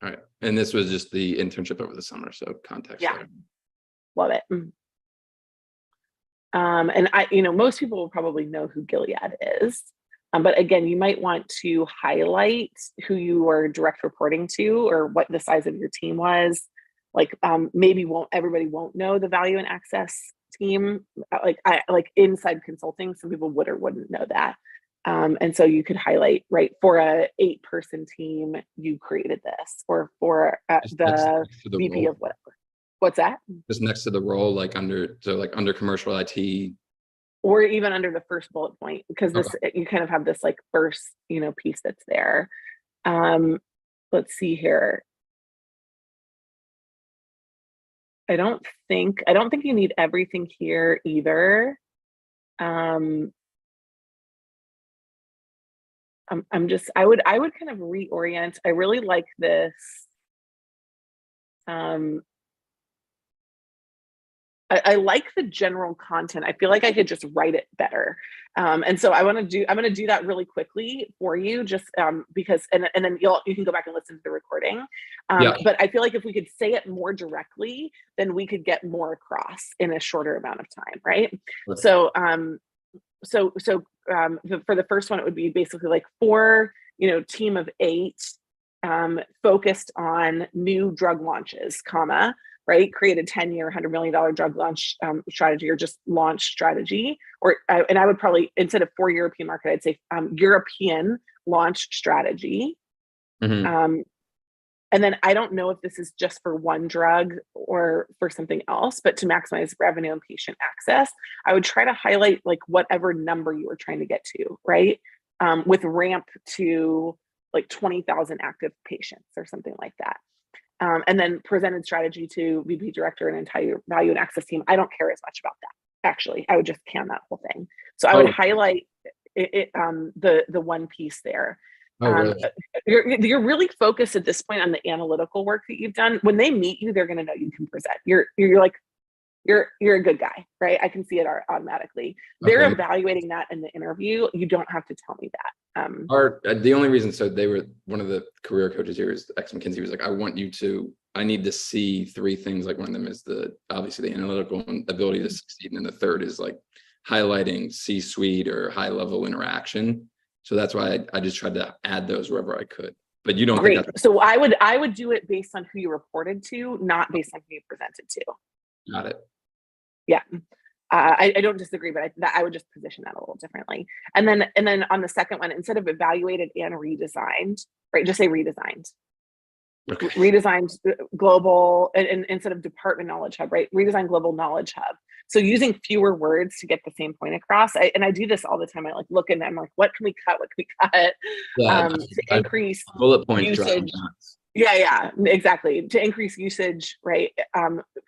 All right. And this was just the internship over the summer. So context. Yeah. There. Love it. And most people will probably know who Gilead is. But again, you might want to highlight who you were direct reporting to, or what the size of your team was. Like maybe everybody won't know the value and access team. Like inside consulting, some people would or wouldn't know that. And so you could highlight, right, for a 8-person team, you created this, or for the VP of whatever. What's that? Just next to the role, like under commercial IT. Or even under the first bullet point, because this, you kind of have this like first, piece that's there. Let's see here. I don't think you need everything here either. I would kind of reorient. I really like this. I like the general content. I feel like I could just write it better. And so I'm going to do that really quickly for you, just because, and then you can go back and listen to the recording. But I feel like if we could say it more directly, then we could get more across in a shorter amount of time. Right. So, for the first one, it would be basically like team of 8, focused on new drug launches, right? Create a 10-year, $100 million drug launch strategy, or just launch strategy. And I would probably, instead of for European market, I'd say European launch strategy. Mm-hmm. And then I don't know if this is just for one drug or for something else, but to maximize revenue and patient access, I would try to highlight like whatever number you were trying to get to, right? With ramp to like 20,000 active patients or something like that. And then presented strategy to VP director and entire value and access team. I don't care as much about that. Actually, I would just can that whole thing. So I would highlight the one piece there. Really? You're really focused at this point on the analytical work that you've done. When they meet you, they're going to know you can present. You're like, you're a good guy, right? I can see it automatically. They're evaluating that in the interview. You don't have to tell me that. The only reason, so they were, one of the career coaches here is ex-McKinsey, was like, I need to see 3 things. Like one of them is obviously the analytical ability to succeed. And then the third is like highlighting C-suite or high level interaction. So that's why I just tried to add those wherever I could. But you don't think that's... So I would do it based on who you reported to, not based on who you presented to. Got it. Yeah. I don't disagree, but I would just position that a little differently. And then on the second one, instead of evaluated and redesigned, right, just say redesigned. Okay. Redesigned global, and instead of department knowledge hub, right? Redesign global knowledge hub. So using fewer words to get the same point across. I do this all the time. I like look and I'm like, what can we cut? What can we cut? Yeah, to increase bullet points usage. Yeah, exactly. To increase usage, right?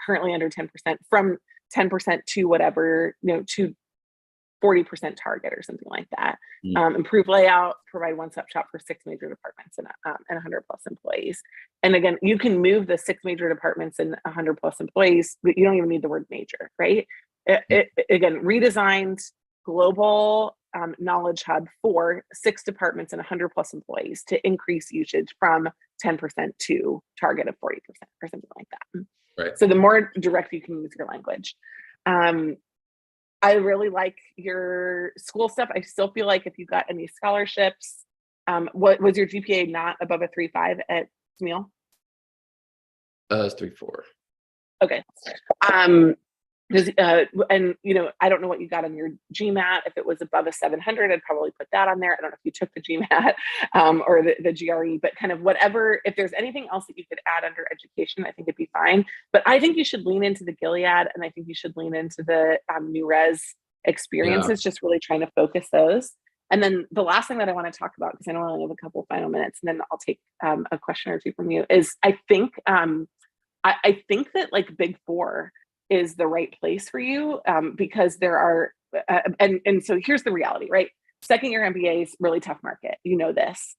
Currently under 10%, from 10% to whatever, to 40% target or something like that. Improve layout, provide one-stop shop for 6 major departments and 100 plus employees. And again, you can move the 6 major departments and 100 plus employees, but you don't even need the word major, right? Again, redesigned global knowledge hub for 6 departments and 100 plus employees to increase usage from 10% to target of 40% or something like that. Right. So the more direct you can use your language. I really like your school stuff. I still feel like if you got any scholarships, what was your GPA not above a 3.5 at Smeel? It's 3.4. Okay. And I don't know what you got on your GMAT. If it was above a 700, I'd probably put that on there. I don't know if you took the GMAT or the GRE, but kind of whatever. If there's anything else that you could add under education, I think it'd be fine. But I think you should lean into the Gilead, and I think you should lean into the new res experiences. Just really trying to focus those. And then the last thing that I want to talk about, because I know I only have a couple final minutes, and then I'll take a question or two from you, is I think that like Big Four is the right place for you, because there are, and so here's the reality, right? Second year MBA is really tough market. You know this.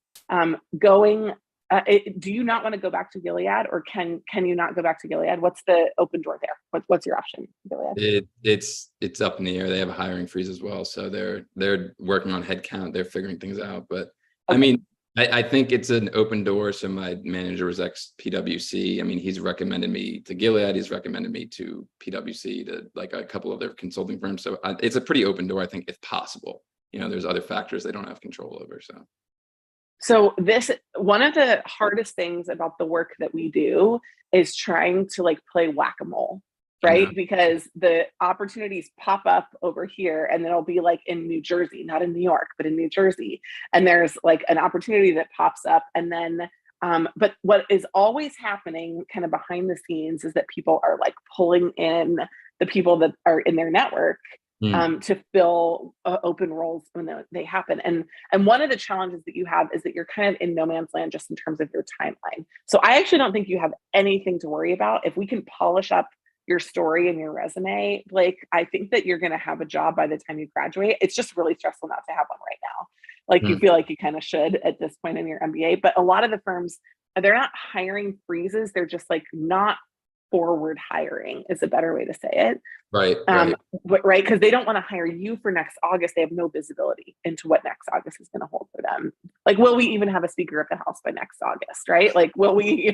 Going Do you not want to go back to Gilead, or can you not go back to Gilead? What's the open door there? What's your option, Gilead? It's up in the air. They have a hiring freeze as well, so they're working on headcount. They're figuring things out. But I mean, I think it's an open door. So my manager was ex PwC. I mean, he's recommended me to Gilead. He's recommended me to PwC, to like a couple of their consulting firms. So it's a pretty open door, I think, if possible. There's other factors they don't have control over. So one of the hardest things about the work that we do is trying to like play whack-a-mole, right? Because the opportunities pop up over here, and then it'll be like in New Jersey, not in New York, but in New Jersey. And there's like an opportunity that pops up. And then, but what is always happening kind of behind the scenes is that people are like pulling in the people that are in their network to fill open roles when they happen. And one of the challenges that you have is that you're kind of in no man's land just in terms of your timeline. So I actually don't think you have anything to worry about. If we can polish up your story and your resume, Blake, I think that you're going to have a job by the time you graduate. It's just really stressful not to have one right now. Like you feel like you kind of should at this point in your MBA, but a lot of the firms, they're not hiring freezes. They're just like not forward hiring is a better way to say it. Right. Right. Because they don't want to hire you for next August. They have no visibility into what next August is going to hold for them. Like, will we even have a Speaker of the House by next August? Right. Like, will we,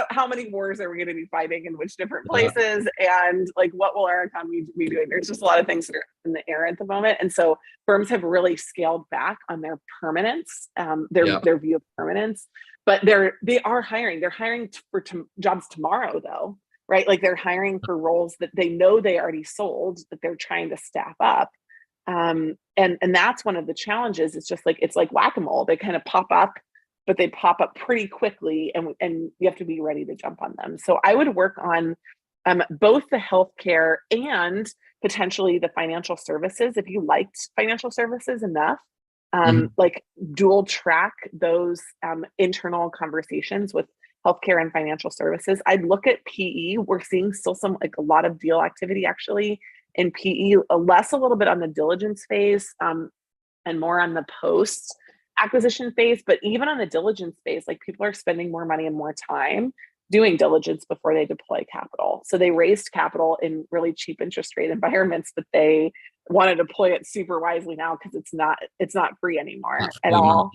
how many wars are we going to be fighting in which different places? And like, what will our economy be doing? There's just a lot of things that are in the air at the moment. And so firms have really scaled back on their permanence, their view of permanence. But they are hiring. They're hiring for jobs tomorrow, though, right? Like they're hiring for roles that they know they already sold, that they're trying to staff up. And that's one of the challenges. It's just like, it's like whack-a-mole. They kind of pop up, but they pop up pretty quickly, and you have to be ready to jump on them. So I would work on both the healthcare and potentially the financial services. If you liked financial services enough, like dual track those internal conversations with healthcare and financial services. I'd look at PE. We're seeing still a lot of deal activity actually in PE, less a little bit on the diligence phase and more on the post acquisition phase. But even on the diligence phase, like people are spending more money and more time doing diligence before they deploy capital. So they raised capital in really cheap interest rate environments, but they want to deploy it super wisely now because it's not free anymore at all.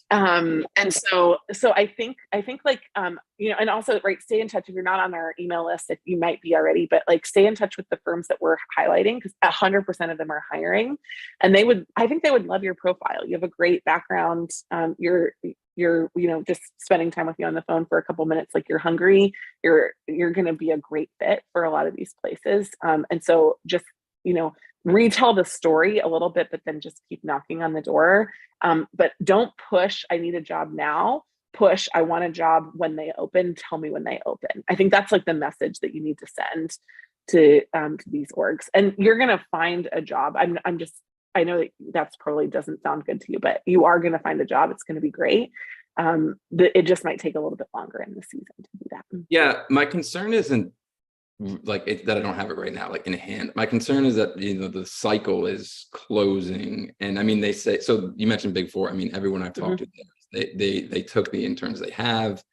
And so I think like and also, right, stay in touch. If you're not on our email list, if you might be already, but like stay in touch with the firms that we're highlighting, because 100% of them are hiring, and I think they would love your profile. You have a great background. You're just spending time with you on the phone for a couple minutes, like you're hungry, you're going to be a great fit for a lot of these places. And so just, retell the story a little bit, but then just keep knocking on the door. But don't push, I need a job now. Push, I want a job when they open. Tell me when they open. I think that's like the message that you need to send to these orgs, and you're going to find a job. I know that probably doesn't sound good to you, but you are going to find a job. It's going to be great. It just might take a little bit longer in the season to do that. Yeah, my concern isn't that I don't have it right now, like in hand. My concern is that the cycle is closing, and I mean they say so. You mentioned Big Four. I mean everyone I've talked to, they took the interns they have,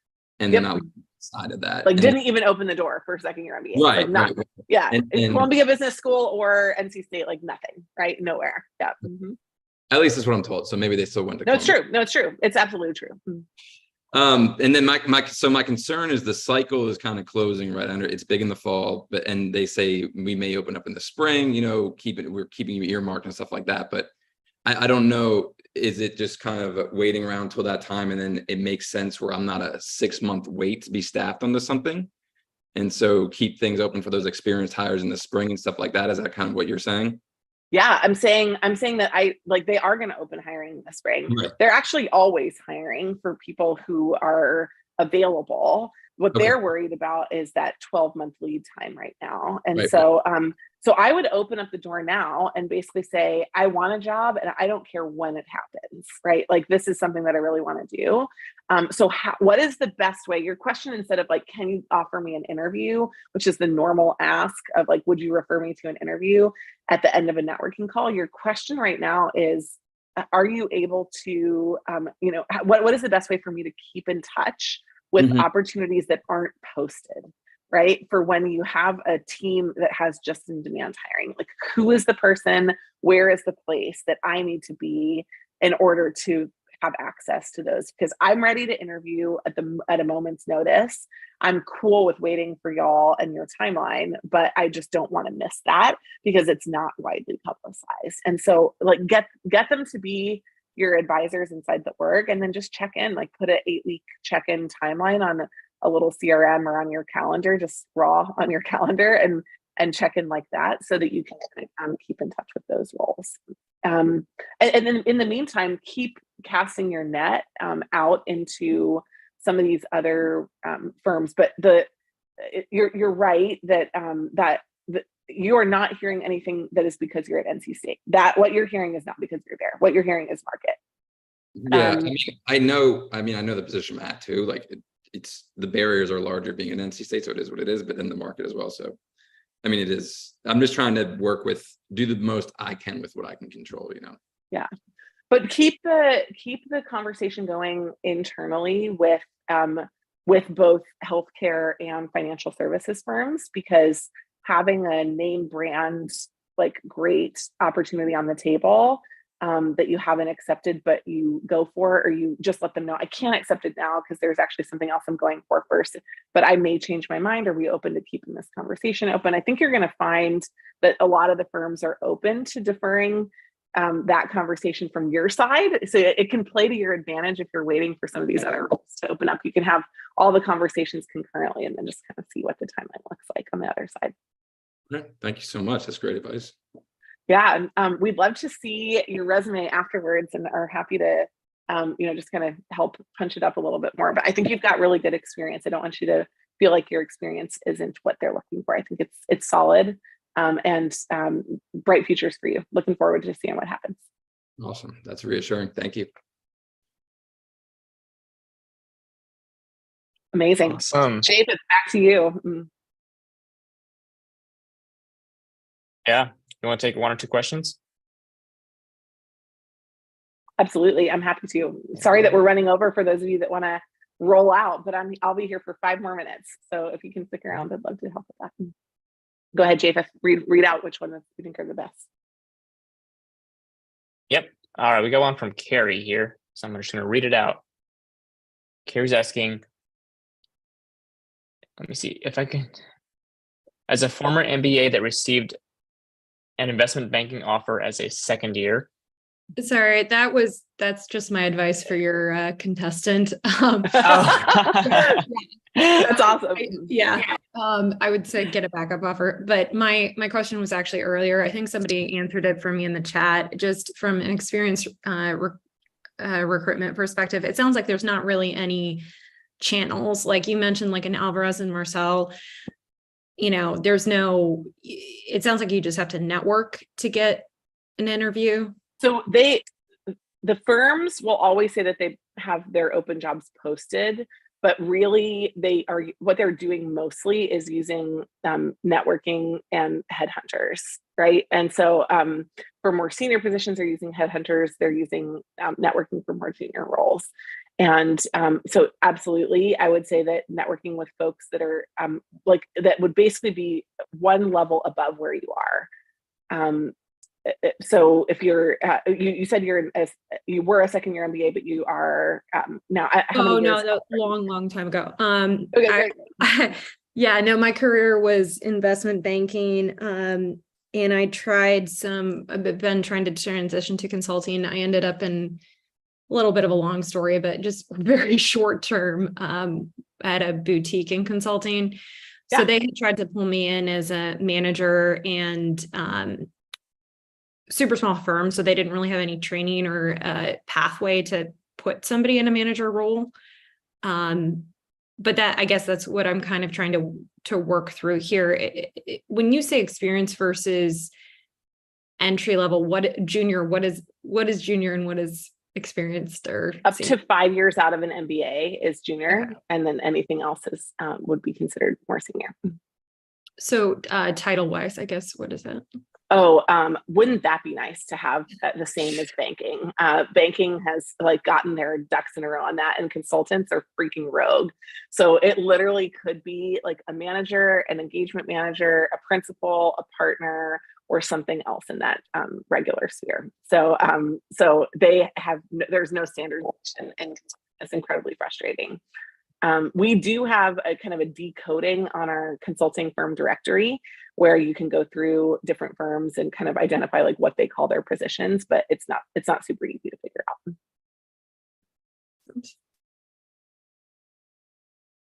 and they're not side of that. Like didn't even open the door for second-year MBA. Right, like right. Yeah, and Columbia Business School or NC State, like nothing, right? Nowhere. Yeah. Mm-hmm. At least that's what I'm told. So maybe they still went to. No, it's true. No, it's true. It's absolutely true. Mm-hmm. And then my concern is the cycle is kind of closing right under. It's big in the fall, and they say we may open up in the spring. We're keeping you earmarked and stuff like that. But I don't know. Is it just kind of waiting around till that time, and then it makes sense where I'm not a 6-month wait to be staffed onto something, and so keep things open for those experienced hires in the spring and stuff like that? Is that kind of what you're saying? Yeah, I'm saying that they are going to open hiring in the spring. Right. They're actually always hiring for people who are available. What they're worried about is that 12-month lead time right now. And so I would open up the door now and basically say, I want a job and I don't care when it happens, right? Like this is something that I really want to do. What is the best way? Your question, instead of like, can you offer me an interview, which is the normal ask of like, would you refer me to an interview at the end of a networking call? Your question right now is, are you able to, what is the best way for me to keep in touch with Mhm. opportunities that aren't posted, right? For when you have a team that has just in demand hiring, like who is the person, where is the place that I need to be in order to have access to those? Because I'm ready to interview at a moment's notice. I'm cool with waiting for y'all and your timeline, but I just don't want to miss that because it's not widely publicized. And so like get them to be your advisors inside the org, and then just check in, like put an 8-week check-in timeline on a little CRM or on your calendar, just raw on your calendar, and check in like that so that you can keep in touch with those roles. And then in the meantime, keep casting your net out into some of these other firms. But you're right that you are not hearing anything that is because you're at NC State. That what you're hearing is not because you're there. What you're hearing is market. Yeah, I know the position I'm at too. Like it's the barriers are larger being an NC State, so it is what it is, but then the market as well. So I mean, it is. I'm just trying to do the most I can with what I can control. Yeah, but keep the conversation going internally with both healthcare and financial services firms, because having a name brand like great opportunity on the table that you haven't accepted but you go for, or you just let them know I can't accept it now because there's actually something else I'm going for first, but I may change my mind. Are we open to keeping this conversation open? I think you're going to find that a lot of the firms are open to deferring that conversation from your side, so it can play to your advantage if you're waiting for some of these other roles to open up. You can have all the conversations concurrently and then just kind of see what the timeline looks like on the other side. Thank you so much. That's great advice. Yeah, we'd love to see your resume afterwards, and are happy to, just kind of help punch it up a little bit more. But I think you've got really good experience. I don't want you to feel like your experience isn't what they're looking for. I think it's solid, and bright futures for you. Looking forward to seeing what happens. Awesome. That's reassuring. Thank you. Amazing. Awesome. Japheth, back to you. Yeah. You want to take 1 or 2 questions? Absolutely. I'm happy to. Sorry that we're running over for those of you that want to roll out, but I'll be here for 5 more minutes. So if you can stick around, I'd love to help with that. Go ahead, Japheth. Read out which one you think are the best. Yep. All right. We got one from Carrie here. So I'm just going to read it out. Carrie's asking, let me see if I can. As a former MBA that received an investment banking offer as a second year. Sorry, that's just my advice for your contestant. That's awesome. I would say get a backup offer. But my question was actually earlier. I think somebody answered it for me in the chat. Just from an experienced recruitment perspective, it sounds like there's not really any channels. Like you mentioned, like in Alvarez and Marcel, it sounds like you just have to network to get an interview. So the firms will always say that they have their open jobs posted, but really what they're doing mostly is using networking and headhunters, right? And so for more senior positions, they're using headhunters, they're using networking for more junior roles. And so absolutely, I would say that networking with folks that are that would basically be one level above where you are. So if you're, you said you were a second year MBA, but you are now. Long time ago. Okay, my career was investment banking. And I've been trying to transition to consulting. I ended up in a little bit of a long story, but just very short term at a boutique in consulting. So they had tried to pull me in as a manager, and super small firm. So they didn't really have any training or pathway to put somebody in a manager role. But I guess that's what I'm kind of trying to work through here. When you say experience versus entry level, what is junior and what is experienced? Or up to 5 years out of an MBA is junior, okay. And then anything else is would be considered more senior. So title wise, I guess, what is that? Wouldn't that be nice to have the same as banking? Banking has like gotten their ducks in a row on that, and consultants are freaking rogue. So it literally could be like a manager, an engagement manager, a principal, a partner, or something else in that regular sphere. So they have there's no standardization, and it's incredibly frustrating. We do have a kind of a decoding on our consulting firm directory where you can go through different firms and kind of identify like what they call their positions, but it's not super easy to figure out.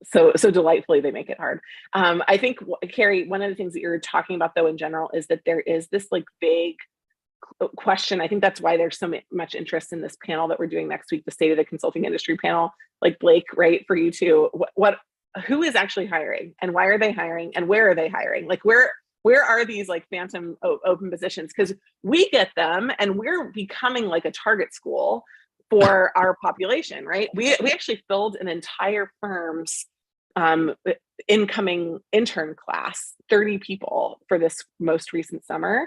So delightfully they make it hard. I think, Carrie, one of the things that you're talking about though in general is that there is this like big question. I think that's why there's so much interest in this panel that we're doing next week, the State of the Consulting Industry panel. Like Blake, right, for you too, who is actually hiring, and why are they hiring, and where are they hiring? Like where are these like phantom open positions? Because we get them and we're becoming like a target school for our population, right? We actually filled an entire firm's incoming intern class, 30 people for this most recent summer.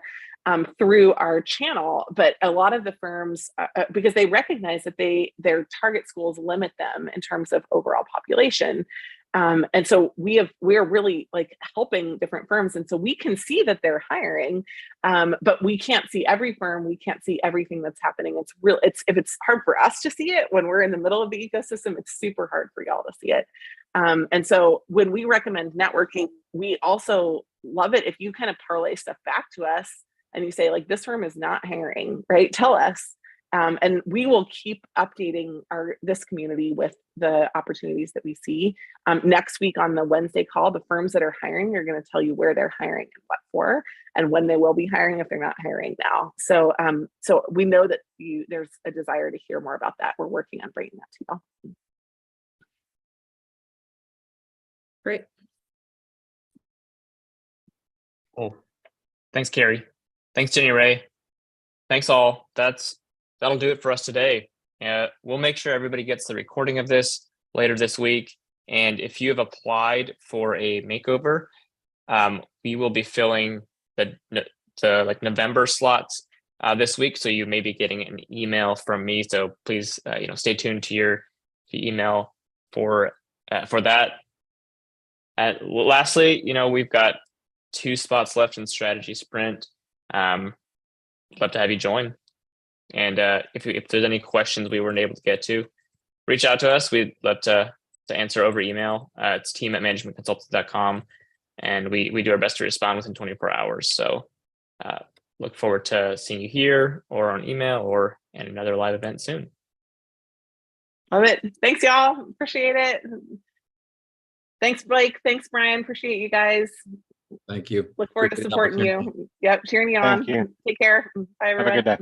Through our channel, but a lot of the firms, because they recognize that their target schools limit them in terms of overall population. And so we're really like helping different firms. And so we can see that they're hiring, but we can't see every firm. We can't see everything that's happening. If it's hard for us to see it when we're in the middle of the ecosystem, it's super hard for y'all to see it. And so when we recommend networking, we also love it if you kind of parlay stuff back to us and you say like, this firm is not hiring, right? Tell us. And we will keep updating this community with the opportunities that we see. Next week on the Wednesday call, the firms that are hiring are going to tell you where they're hiring and what for, and when they will be hiring if they're not hiring now. So we know that there's a desire to hear more about that. We're working on bringing that to you. Great. Cool. Thanks, Carrie. Thanks, Jenny Ray. Thanks all. That'll do it for us today. We'll make sure everybody gets the recording of this later this week. And if you have applied for a makeover, we will be filling the like November slots this week. So you may be getting an email from me. So please, stay tuned to your email for that. Lastly, we've got 2 spots left in Strategy Sprint. Love to have you join. And if there's any questions we weren't able to get to, reach out to us. We'd love to answer over email. It's team@managementconsultants.com, and we do our best to respond within 24 hours. So look forward to seeing you here or on email or in another live event soon. Love it. Thanks, y'all. Appreciate it. Thanks, Blake. Thanks, Brian. Appreciate you guys. Thank you. Look forward to supporting you. Yep, cheering you on. Thank you. Take care. Bye, everyone. Have a good day.